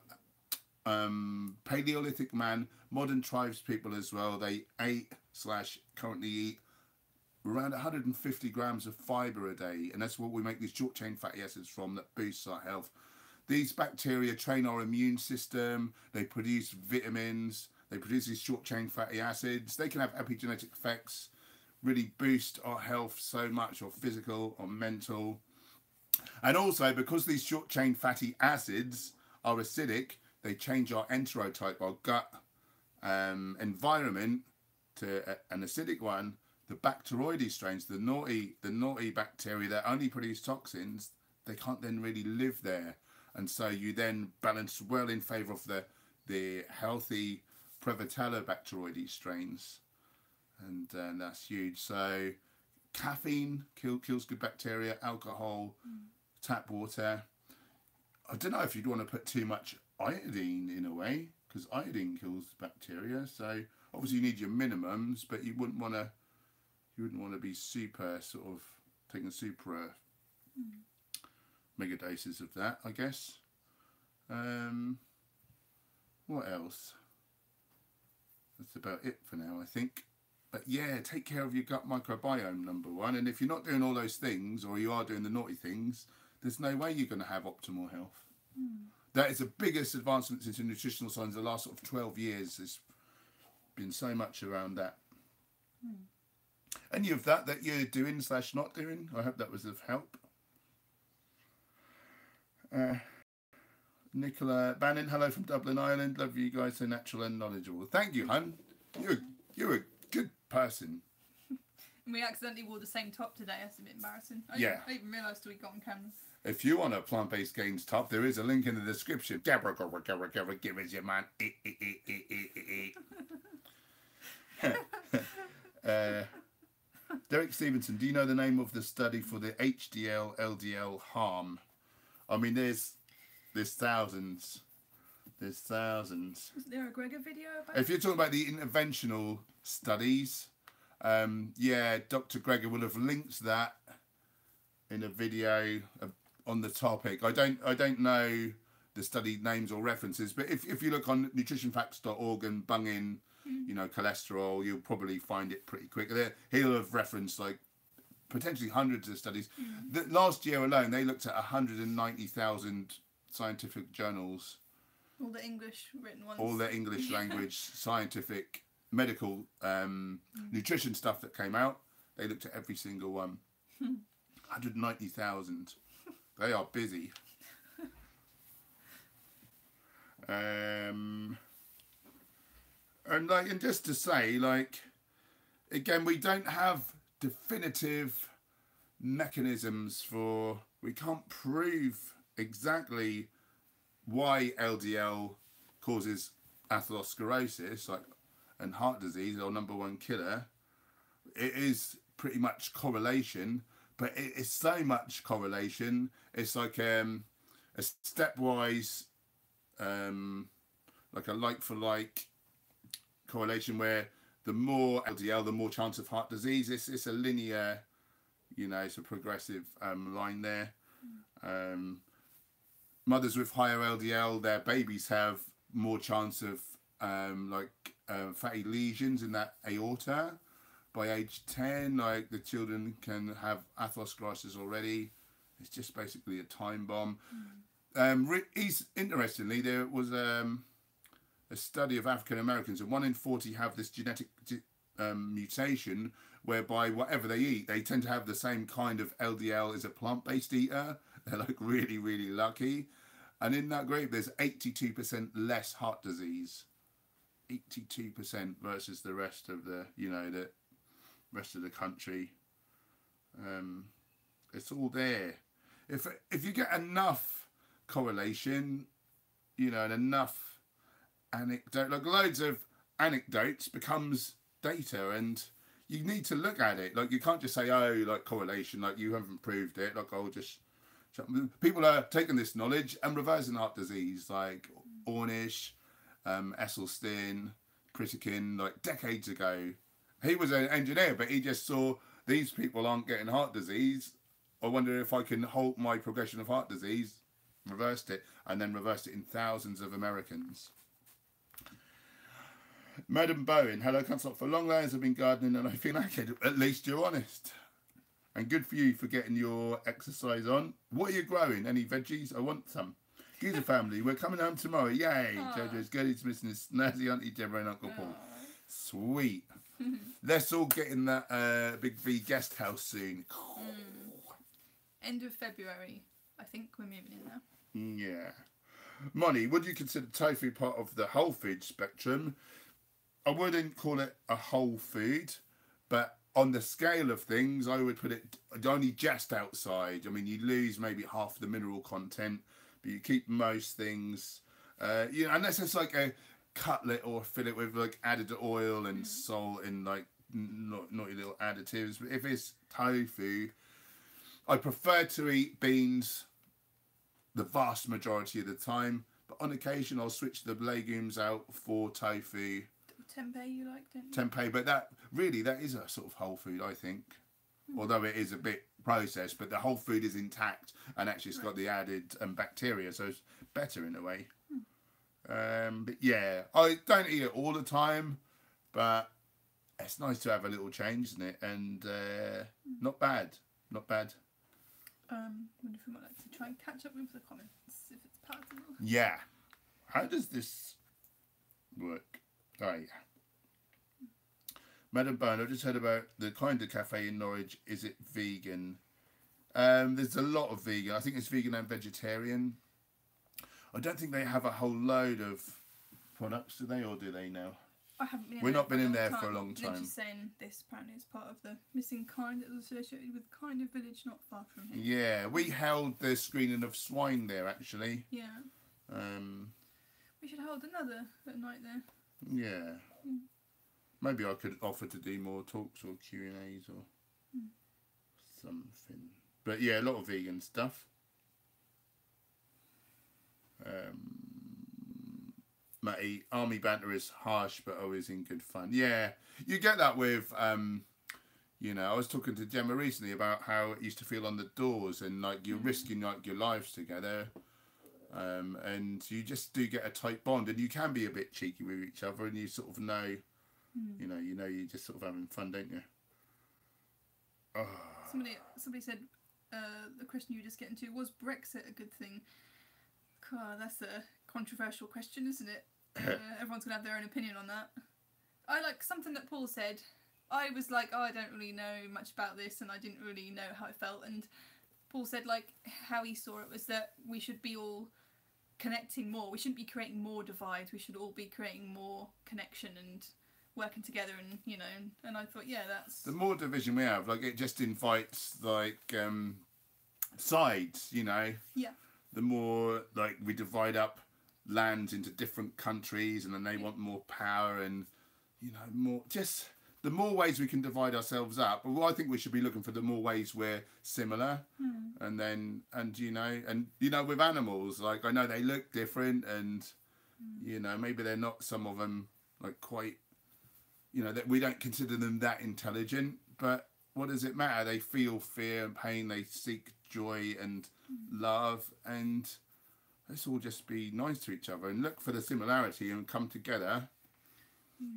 Paleolithic man, modern tribes people as well, they ate / currently eat around 150 grams of fibre a day, and that's what we make these short chain fatty acids from that boosts our health. These bacteria train our immune system, they produce vitamins, they produce these short chain fatty acids, they can have epigenetic effects, really boost our health so much, or physical or mental. And also, because these short chain fatty acids are acidic, they change our enterotype, our gut environment, to an acidic one. The Bacteroides strains, the naughty bacteria that only produce toxins, they can't then really live there. And so you then balance well in favour of the healthy Prevotella Bacteroides strains. And that's huge. So caffeine kills good bacteria, alcohol, tap water. I don't know if you'd want to put too much iodine in a way, because iodine kills bacteria. So obviously you need your minimums, but you wouldn't want to be super sort of taking super mega doses of that, I guess. What else? That's about it for now, I think. But yeah, take care of your gut microbiome, number one. And if you're not doing all those things, or you are doing the naughty things, there's no way you're going to have optimal health. That is the biggest advancements into nutritional science in the last sort of 12 years. There's been so much around that. Any of that you're doing / not doing? I hope that was of help. Nicola Bannon, hello from Dublin, Ireland. Love you guys, so natural and knowledgeable. Thank you, hun. You're a good person. We accidentally wore the same top today. That's a bit embarrassing. I didn't even realise till we got on camera. If you want a plant-based gains top, there is a link in the description. Give us your man. Derek Stevenson, do you know the name of the study for the HDL LDL harm? I mean, there's thousands. There's thousands. Wasn't there a Gregor video about If you're talking about the interventional studies, yeah, Dr. Gregor will have linked that in a video on the topic. I don't know the study names or references, but if you look on nutritionfacts.org and bung in, you know, cholesterol, you'll probably find it pretty quick. He'll have referenced like potentially hundreds of studies. Last year alone, they looked at 190,000 scientific journals. all the English written ones? All the English language, scientific, medical, nutrition stuff that came out. They looked at every single one. 190,000. They are busy. And just to say, like, again, we don't have definitive mechanisms for, we can't prove exactly why LDL causes atherosclerosis, like, and heart disease, our #1 killer. It is pretty much correlation, but it is so much correlation. It's like a stepwise, like a like-for-like correlation, where the more LDL, the more chance of heart disease. It's a linear, you know, it's a progressive line there. Mothers with higher LDL, their babies have more chance of fatty lesions in that aorta. By age 10, like, the children can have atherosclerosis already. It's just basically a time bomb. Interestingly, there was a study of African Americans, and 1 in 40 have this genetic mutation whereby whatever they eat, they tend to have the same kind of LDL as a plant-based eater. They're like really, really lucky. And in that group, there's 82% less heart disease. 82% versus the rest of the, you know, the rest of the country. It's all there. If you get enough correlation, you know, and enough anecdote, like loads of anecdotes becomes data, and you need to look at it. Like, you can't just say, oh, like, correlation, like, you haven't proved it. Like, I'll just... People are taking this knowledge and reversing heart disease, like Ornish, Esselstyn, Pritikin, like decades ago. He was an engineer, but he just saw these people aren't getting heart disease. I wonder if I can halt my progression of heart disease, reversed it, and then reversed it in thousands of Americans. Madam Bowen, hello, consult. For long hours I've been gardening and I feel like it. At least you're honest. And good for you for getting your exercise on. What are you growing? Any veggies? I want some. Geezer family, we're coming home tomorrow. Yay! Jojo's good. He's missing his snazzy Auntie Deborah and Uncle Paul. Sweet. Let's all get in that big V guest house soon. End of February, I think we're moving in now. Yeah. Moni, would you consider tofu part of the whole food spectrum? I wouldn't call it a whole food, but on the scale of things, I would put it only just outside. I mean, you lose maybe half the mineral content, but you keep most things, unless it's like a cutlet or fillet with like added oil and salt and like naughty little additives. But if it's tofu, I prefer to eat beans the vast majority of the time, but on occasion I'll switch the legumes out for tofu. Tempeh you like, don't you? Tempeh, but that is a sort of whole food, I think. Although it is a bit processed, but the whole food is intact and actually it's got the added bacteria, so it's better in a way. But yeah, I don't eat it all the time, but it's nice to have a little change, isn't it? And not bad. Wonder if we might like to try and catch up with the comments, if it's possible. Yeah. How does this work? Oh, yeah. Madam Byrne, I've just heard about the Kinder Cafe in Norwich. Is it vegan? There's a lot of vegan. I think it's vegan and vegetarian. I don't think they have a whole load of products, do they? Or do they now? I haven't been. We've not been in there for a long time. They're just saying this apparently is part of the missing kind that was associated with kind of village not far from here. Yeah, we held the screening of swine there actually. Yeah. We should hold another at night there. Yeah. Maybe I could offer to do more talks or Q&As or something. But yeah, a lot of vegan stuff. Matty, army banter is harsh but always in good fun. Yeah, you get that with, I was talking to Gemma recently about how it used to feel on the doors and like you're risking like your lives together. And you just do get a tight bond and you can be a bit cheeky with each other and you sort of know, you're just sort of having fun, don't you? Oh. Somebody said the question you were just getting to, was Brexit a good thing? God, that's a controversial question, isn't it? Everyone's going to have their own opinion on that. I like something that Paul said. I was like, I don't really know much about this and I didn't really know how it felt. And Paul said like how he saw it was that we should be all connecting more. We shouldn't be creating more divides. We should all be creating more connection and working together and, and I thought, yeah, that's... The more division we have, like it just invites like sides, Yeah. The more like we divide up lands into different countries and then they want more power and more just the more ways we can divide ourselves up. Well, I think we should be looking for the more ways we're similar. And then with animals, like I know they look different and maybe they're not, some of them like quite that we don't consider them that intelligent, but what does it matter? They feel fear and pain, they seek joy and love, and let's all just be nice to each other and look for the similarity and come together.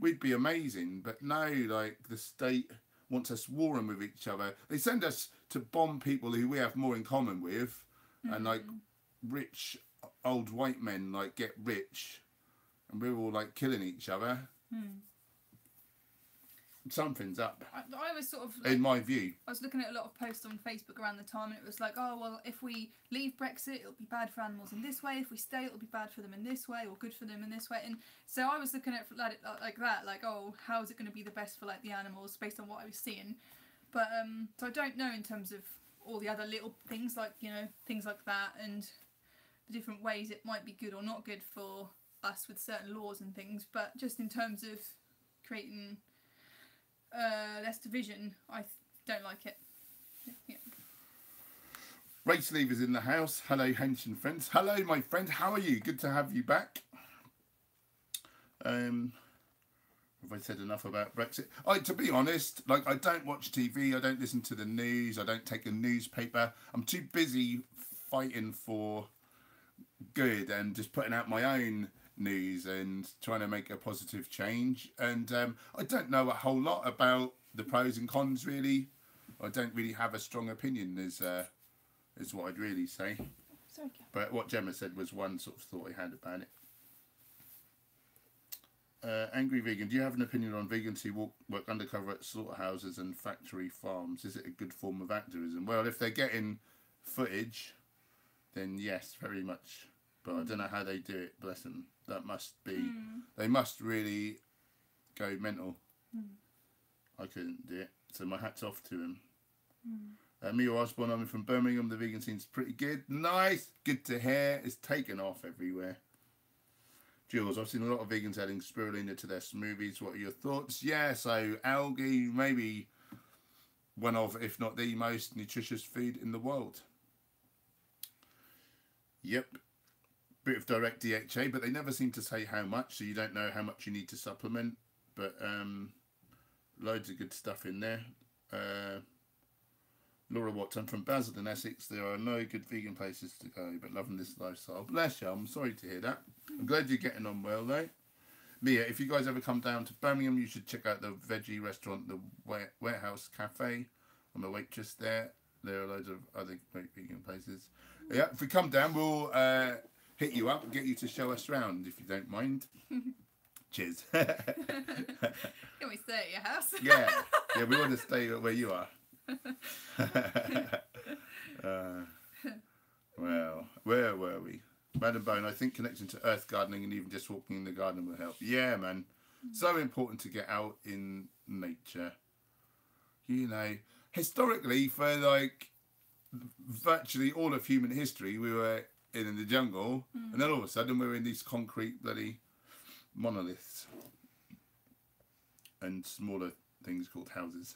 We'd be amazing, but no, like the state wants us warring with each other. They send us to bomb people who we have more in common with, and like rich old white men like get rich, and we're all like killing each other. Something's up. I was sort of... in my view. I was looking at a lot of posts on Facebook around the time and it was like, oh, well, if we leave Brexit, it'll be bad for animals in this way. If we stay, it'll be bad for them in this way or good for them in this way. And so I was looking at it like that, like, oh, how is it going to be the best for like the animals based on what I was seeing? But so I don't know in terms of all the other little things like, things like that and the different ways it might be good or not good for us with certain laws and things. But just in terms of creating... less division, I don't like it. Yeah. Race Lever's in the house. Hello, Henson friends. Hello, my friend. How are you? Good to have you back. Have I said enough about Brexit? To be honest, like I don't watch TV. I don't listen to the news. I don't take a newspaper. I'm too busy fighting for good and just putting out my own news and trying to make a positive change. And I don't know a whole lot about the pros and cons really. I don't really have a strong opinion is what I'd really say. Sorry, Kat. But what Gemma said was one sort of thought I had about it. Angry Vegan, do you have an opinion on vegans who work undercover at slaughterhouses and factory farms? Is it a good form of activism? Well, if they're getting footage, then yes, very much. But I don't know how they do it, bless them. That must be, they must really go mental. I couldn't do it, so my hat's off to him. Mia Osborne, I'm from Birmingham. The vegan scene's pretty good. Nice, good to hear. It's taken off everywhere. Jules, I've seen a lot of vegans adding spirulina to their smoothies. What are your thoughts? Yeah, so algae, maybe one of, if not the most nutritious food in the world. Yep. Bit of direct DHA, but they never seem to say how much, so you don't know how much you need to supplement. But loads of good stuff in there. Laura Watts, I'm from Basildon, Essex. There are no good vegan places to go, but loving this lifestyle. Bless you, I'm sorry to hear that. I'm glad you're getting on well, though. Mia, if you guys ever come down to Birmingham, you should check out the veggie restaurant, the Warehouse Cafe. I'm a waitress there. There are loads of other great vegan places. Yeah, if we come down, we'll hit you up and get you to show us around, if you don't mind. Cheers. Can we stay at your house? Yeah, we want to stay where you are. Well, where were we? Madam Bone, I think connecting to earth gardening and even just walking in the garden will help. Yeah, man. So important to get out in nature. You know, historically, for like virtually all of human history, we were in the jungle, and then all of a sudden we're in these concrete bloody monoliths and smaller things called houses.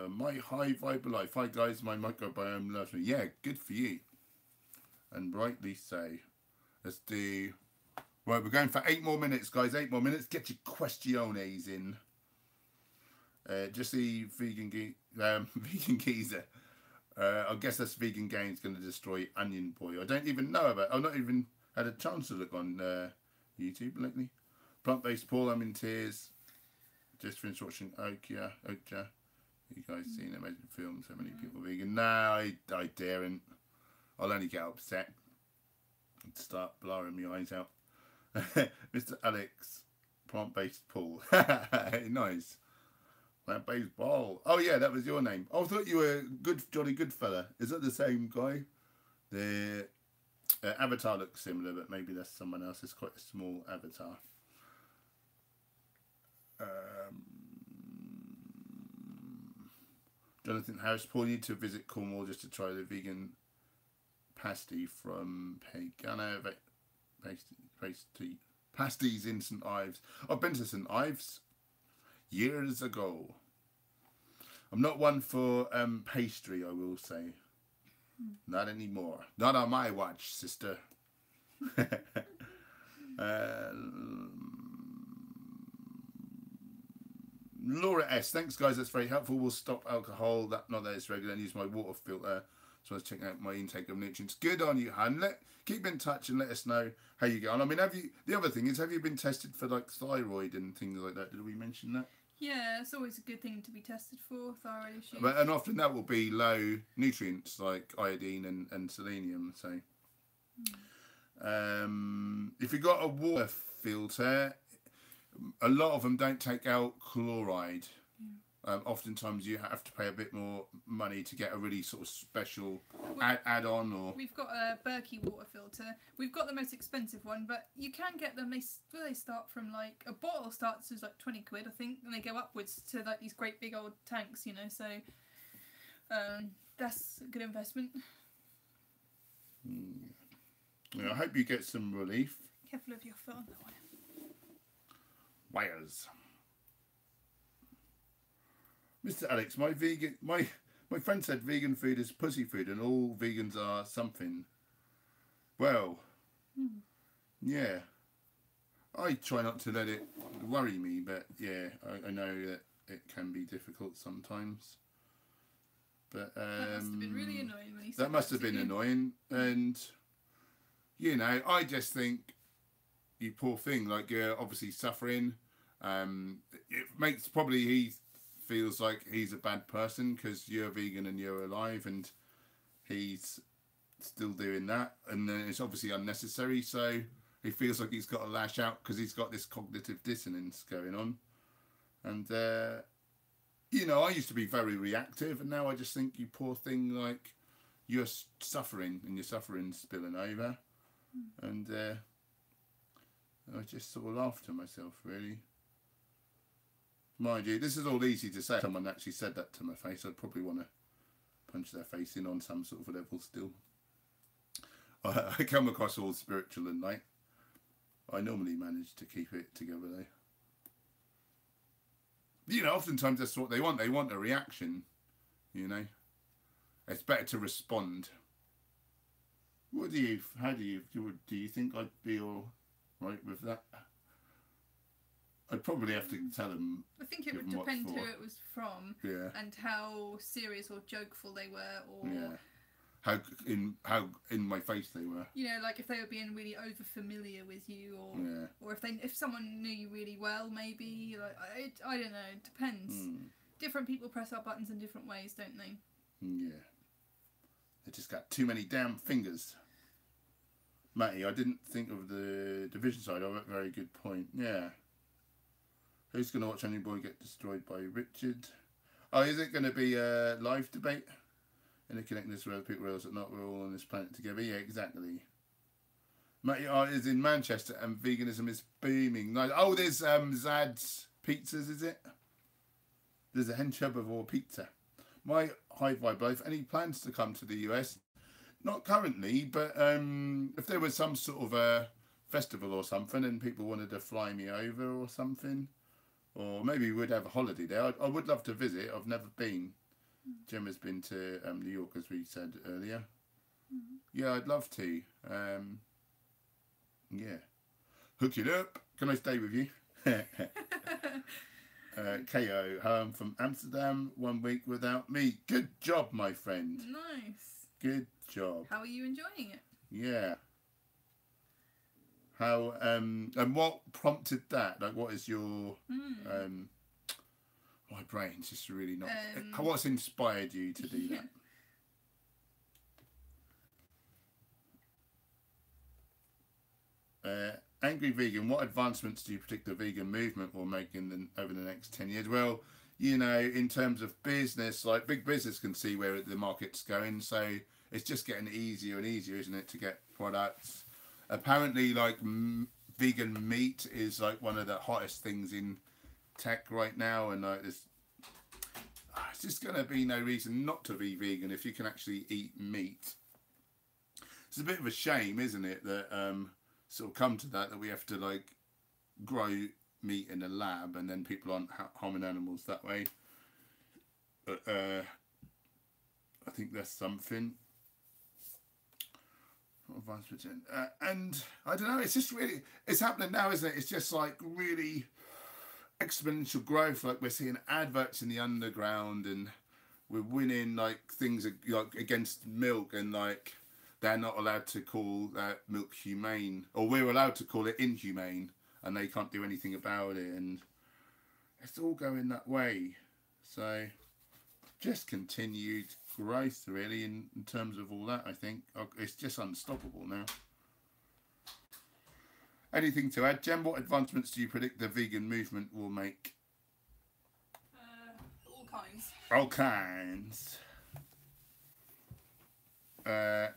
My high vibe life. Hi guys, my microbiome loves me. Yeah, good for you. And rightly so. Let's do... Right, we're going for 8 more minutes, guys. 8 more minutes. Get your questiones in. Just the vegan geezer. I guess that's vegan game's going to destroy Onion Boy. I don't even know about... I've not even had a chance to look on YouTube lately. Plant-based Paul, I'm in tears. Just finished watching Okja. You guys seen an amazing film, so many people vegan. No, I daren't. I'll only get upset and start blurring my eyes out. Mr. Alex, plant-based Paul. Nice. Plant-based ball. Oh yeah, that was your name. I thought you were good, Johnny Goodfella. Is that the same guy? The avatar looks similar, but maybe that's someone else. It's quite a small avatar. Jonathan Harris, Paul, you need to visit Cornwall just to try the vegan pasty from Pagana. Pasties in St Ives. I've been to St Ives years ago. I'm not one for pastry, I will say. Not anymore. Not on my watch, sister. Laura S, thanks guys, that's very helpful. We'll stop alcohol, not that it's regular, and use my water filter. So I was checking out my intake of nutrients. Good on you, hun. Keep in touch and let us know how you get on. I mean, the other thing is, have you been tested for like thyroid and things like that? Did we mention that? Yeah, it's always a good thing to be tested for thyroid issues. And often that will be low nutrients like iodine and selenium. So, if you've got a water filter, a lot of them don't take out chloride. Oftentimes you have to pay a bit more money to get a really sort of special add-on. Or we've got a Berkey water filter. We've got the most expensive one, but you can get them. They start from like a bottle starts as like 20 quid, I think, and they go upwards to like these great big old tanks, you know. So that's a good investment. Yeah, I hope you get some relief. Careful of your foot on that one. Wires. Mr. Alex, my friend said vegan food is pussy food and all vegans are something. Well, yeah. I try not to let it worry me, but yeah, I know that it can be difficult sometimes. But that must have been really annoying when he said that must have been annoying, and you know, I just think, you poor thing, like you're obviously suffering. It makes probably he feels like he's a bad person because you're vegan and you're alive, and he's still doing that, and then it's obviously unnecessary. So he feels like he's got to lash out because he's got this cognitive dissonance going on, and you know, I used to be very reactive, and now I just think, you poor thing, like you're suffering and your suffering's spilling over, and I just sort of laughed to myself, really. Mind you, this is all easy to say. If someone actually said that to my face, I'd probably want to punch their face in on some sort of level still. I come across all spiritual and like, I normally manage to keep it together though. You know, oftentimes that's what they want. They want a reaction, you know. It's better to respond. How do you think I'd be all right with that? I'd probably have to tell them. I think it would depend who it was from, and how serious or jokeful they were, or how in my face they were. You know, like if they were being really over familiar with you, or if someone knew you really well, maybe. Like I don't know. It depends. Different people press our buttons in different ways, don't they? Yeah. They just got too many damn fingers. Matty, I didn't think of the division side of it. Very good point. Yeah. Who's going to watch Any Boy Get Destroyed by Richard? Oh, is it going to be a live debate? And connecting this with other people realize that not we're all on this planet together. Yeah, exactly. Matty is in Manchester and veganism is booming. Nice. Oh, there's Zad's Pizzas, is it? There's a henchub of all pizza. My high vibe life. Any plans to come to the US? Not currently, but if there was some sort of a festival or something and people wanted to fly me over or something, or maybe we'd have a holiday there. I would love to visit. I've never been. Gemma's been to New York, as we said earlier. Yeah, I'd love to. Yeah. Hook it up. Can I stay with you? KO, home from Amsterdam, 1 week without me. Good job, my friend. Nice. Good job. How are you enjoying it? Yeah. How and what prompted that? Like, what is your my brain's just really not. What's inspired you to do that? Angry Vegan, what advancements do you predict the vegan movement will make over the next 10 years? Well, you know, in terms of business, like big business can see where the market's going, so it's just getting easier and easier, isn't it, to get products. Apparently, like, vegan meat is like one of the hottest things in tech right now, and like there's just going to be no reason not to be vegan if you can actually eat meat. It's a bit of a shame, isn't it, that sort of come to that we have to like grow meat in a lab and then people aren't harming animals that way. But I think that's something. And I don't know, it's just really, it's happening now, isn't it? It's just like really exponential growth. Like we're seeing adverts in the underground and we're winning like things like against milk, and like they're not allowed to call milk humane, or we're allowed to call it inhumane, and they can't do anything about it, and it's all going that way. So just continued growth really in terms of all that. I think it's just unstoppable now. Anything to add, Jem? What advancements do you predict the vegan movement will make? All kinds. All kinds.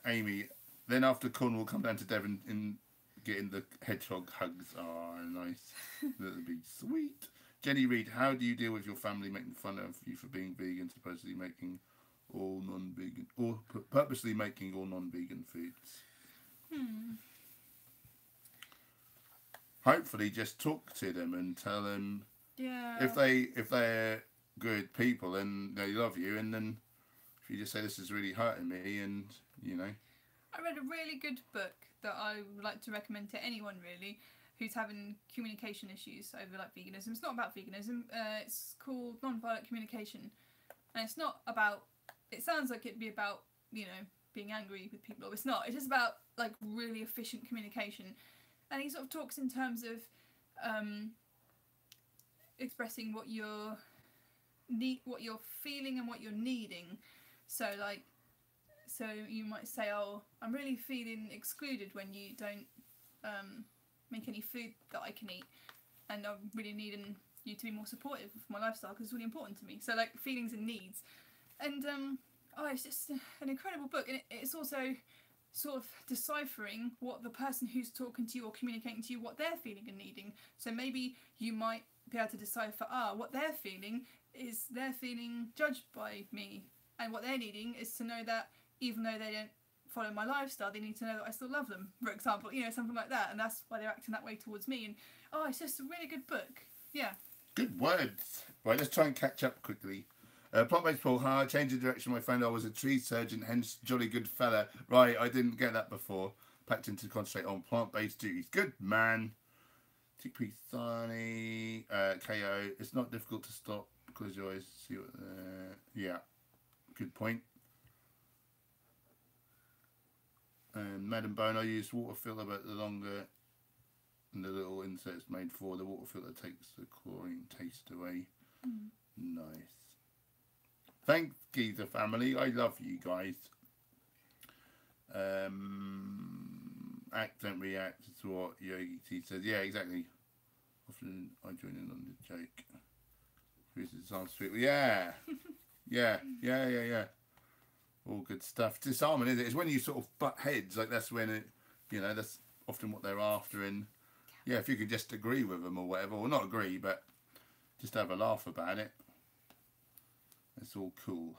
Amy, then after Cornwall, come down to Devon and getting the hedgehog hugs. Oh, nice. That'll be sweet. Jenny Reed, how do you deal with your family making fun of you for being vegan, supposedly making all non-vegan, or purposely making all non-vegan foods? Hopefully just talk to them and tell them if they're good people and they love you, and then if you just say, this is really hurting me, and you know. I read a really good book that I would like to recommend to anyone really who's having communication issues over like veganism. It's not about veganism, it's called Non-Violent Communication, and it's not about it sounds like it'd be about, you know, being angry with people, or it's not. It's just about like really efficient communication. And he sort of talks in terms of expressing what you're feeling and what you're needing. So like, so you might say, oh, I'm really feeling excluded when you don't make any food that I can eat, and I'm really needing you to be more supportive of my lifestyle because it's really important to me. So like feelings and needs, and it's just an incredible book, and it's also sort of deciphering what the person who's talking to you or communicating to you, what they're feeling and needing. So maybe you might be able to decipher, what they're feeling is they're feeling judged by me, and what they're needing is to know that even though they don't follow my lifestyle, they need to know that I still love them, for example, you know, something like that, and that's why they're acting that way towards me. And it's just a really good book. Yeah. Good words. Right, let's try and catch up quickly. Plant-based Paul, hi, change of direction. My friend, I was a tree surgeon, hence jolly good fella. Right, I didn't get that before. Packed in to concentrate on plant-based duties. Good man. Chickpea Sunny, KO. It's not difficult to stop because you always see what. Yeah, good point. Madam Bone, I use water filter, but the longer and the little inserts made for the water filter takes the chlorine taste away. Nice. Thanks, Geezer family. I love you guys. Act, don't react. It's what Yogi T says. Yeah, exactly. Often I join in on the joke. This sounds sweet. Yeah. Yeah. All good stuff. Disarming, isn't it? It's when you sort of butt heads. Like that's when it, you know, that's often what they're after. And yeah, if you could just agree with them or whatever, or not agree, but just have a laugh about it. It's all cool.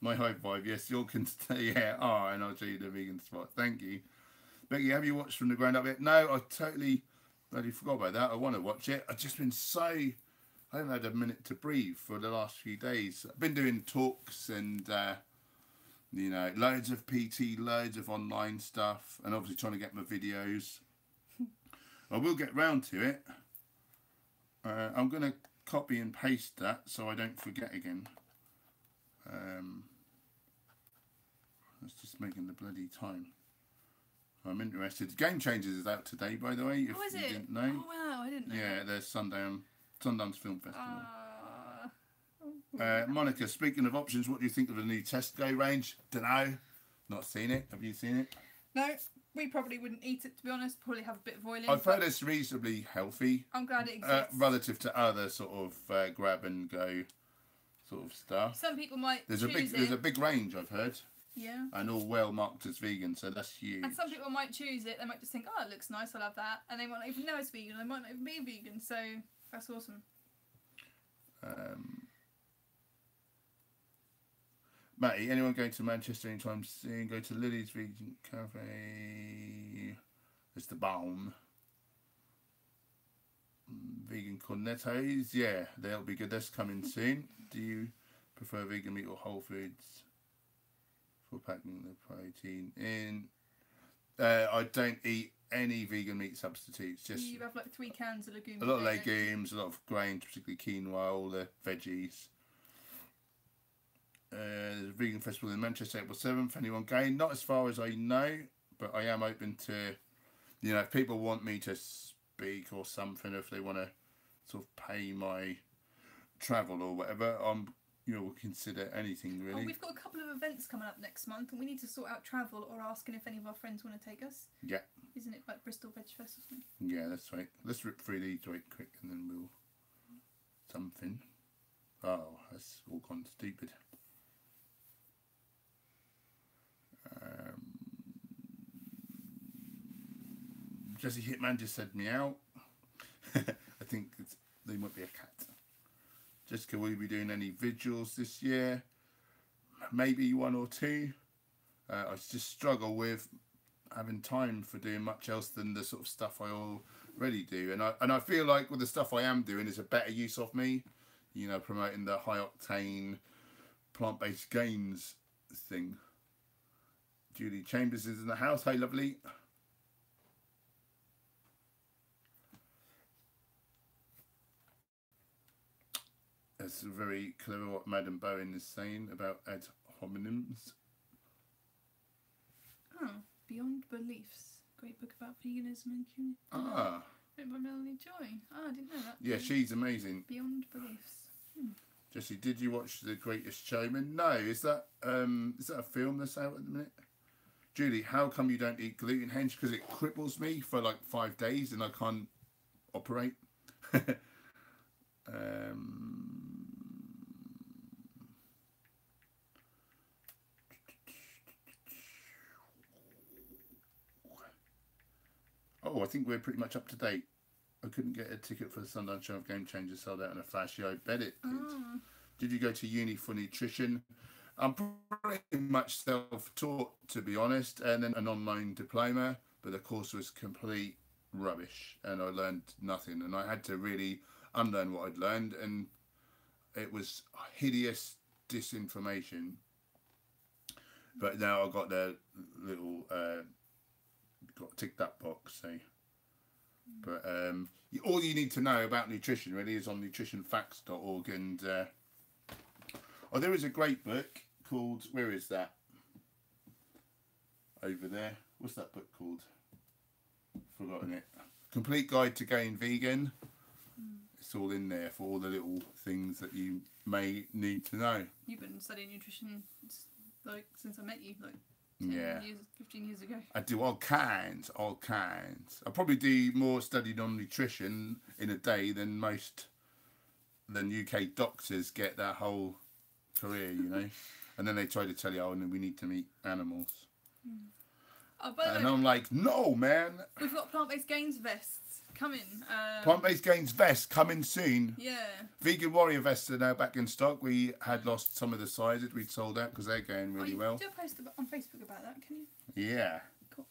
My high five, yes, you all can stay. Yeah, and I'll show you the vegan spot. Thank you. Becky, have you watched From the Ground Up yet? No, I totally bloody forgot about that. I want to watch it. I've just been I haven't had a minute to breathe for the last few days. I've been doing talks and, you know, loads of PT, loads of online stuff, and obviously trying to get my videos. I will get round to it. I'm going to copy and paste that so I don't forget again. That's just making the bloody time. I'm interested. Game Changers is out today, by the way. If is you it? didn't know. Oh wow, I didn't know. Yeah, there's Sundance Film Festival. Monica, speaking of options, what do you think of the new Tesco range? Dunno. Not seen it. Have you seen it? No, we probably wouldn't eat it, to be honest. Probably have a bit of oil in. I've heard it's reasonably healthy. I'm glad it exists. Relative to other sort of grab and go sort of stuff. Some people might There's a big range, I've heard. Yeah. And all well marked as vegan, so that's huge. And some people might choose it. They might just think, oh, it looks nice, I'll have that. And they might not even know it's vegan. They might not even be vegan. So that's awesome. Matty, anyone going to Manchester anytime soon? Go to Lily's Vegan Cafe. It's the bomb. Vegan cornettos, yeah, they'll be good. That's coming soon. Do you prefer vegan meat or whole foods for packing the protein in? I don't eat any vegan meat substitutes. Just you have like 3 cans of legumes. A lot of legumes, a lot of grains, particularly quinoa, all the veggies. There's a vegan festival in Manchester, April 7th. Anyone going? Not as far as I know, but I am open to, you know, if people want me to speak or something, if they want to sort of pay my travel or whatever, you know, we'll consider anything really. Oh, we've got a couple of events coming up next month, and we need to sort out travel or asking if any of our friends want to take us. Yeah. Isn't it like Bristol Veg Fest or something? Yeah, that's right. Let's rip through these right quick and then we'll something. Oh, that's all gone stupid. Jesse Hitman just said meow. I think they might be a cat. Jessica, will you be doing any vigils this year? Maybe 1 or 2. I just struggle with having time for doing much else than the sort of stuff I already do. And I feel like with the stuff I am doing is a better use of me. You know, promoting the high octane plant-based gains thing. Julie Chambers is in the house. Hey, lovely. That's very clever what Madam Bowen is saying about ad hominems. Oh, Beyond Beliefs. Great book about veganism and community. Ah. Written by Melanie Joy. Ah, I didn't know that. Yeah, she's amazing. Beyond Beliefs. Jesse, did you watch The Greatest Showman? No, is that a film that's out at the minute? Julie, how come you don't eat gluten, Henge? Because it cripples me for like 5 days and I can't operate. Oh, I think we're pretty much up to date. I couldn't get a ticket for the Sundown Show of Game Changers, sold out in a flash. Yeah, I bet it did. Did you go to uni for nutrition? I'm pretty much self-taught, to be honest, and then an online diploma, but the course was complete rubbish and I learned nothing, and I had to really unlearn what I'd learned, and it was hideous disinformation. But now I've got the little got tick that box, so but all you need to know about nutrition really is on nutritionfacts.org, and oh, there is a great book called, where is that? Over there. What's that book called? Forgotten it. Complete Guide to Going Vegan. It's all in there for all the little things that you may need to know. You've been studying nutrition like since I met you, like 15 years ago. I do all kinds. I probably do more studying on nutrition in a day than most UK doctors get their whole career, you know. And then they try to tell you, oh, we need to eat animals. Oh, by the and way, I'm like, no, man. We've got plant-based gains vests coming. Plant-based gains vests coming soon. Yeah. Vegan warrior vests are now back in stock. We had lost some of the sizes we'd sold out because they're going really well. Do a post on Facebook about that, can you? Yeah. Cool.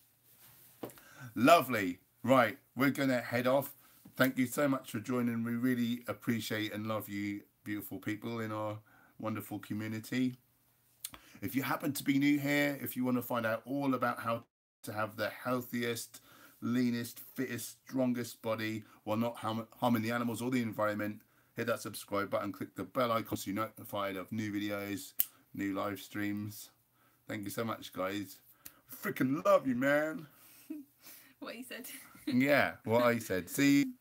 Lovely. Right, we're going to head off. Thank you so much for joining. We really appreciate and love you, beautiful people in our wonderful community. If you happen to be new here, if you want to find out all about how to have the healthiest, leanest, fittest, strongest body while not harming the animals or the environment, hit that subscribe button, click the bell icon so you're notified of new videos, new live streams. Thank you so much, guys. Freaking love you, man. What he said. Yeah, what I said. See you.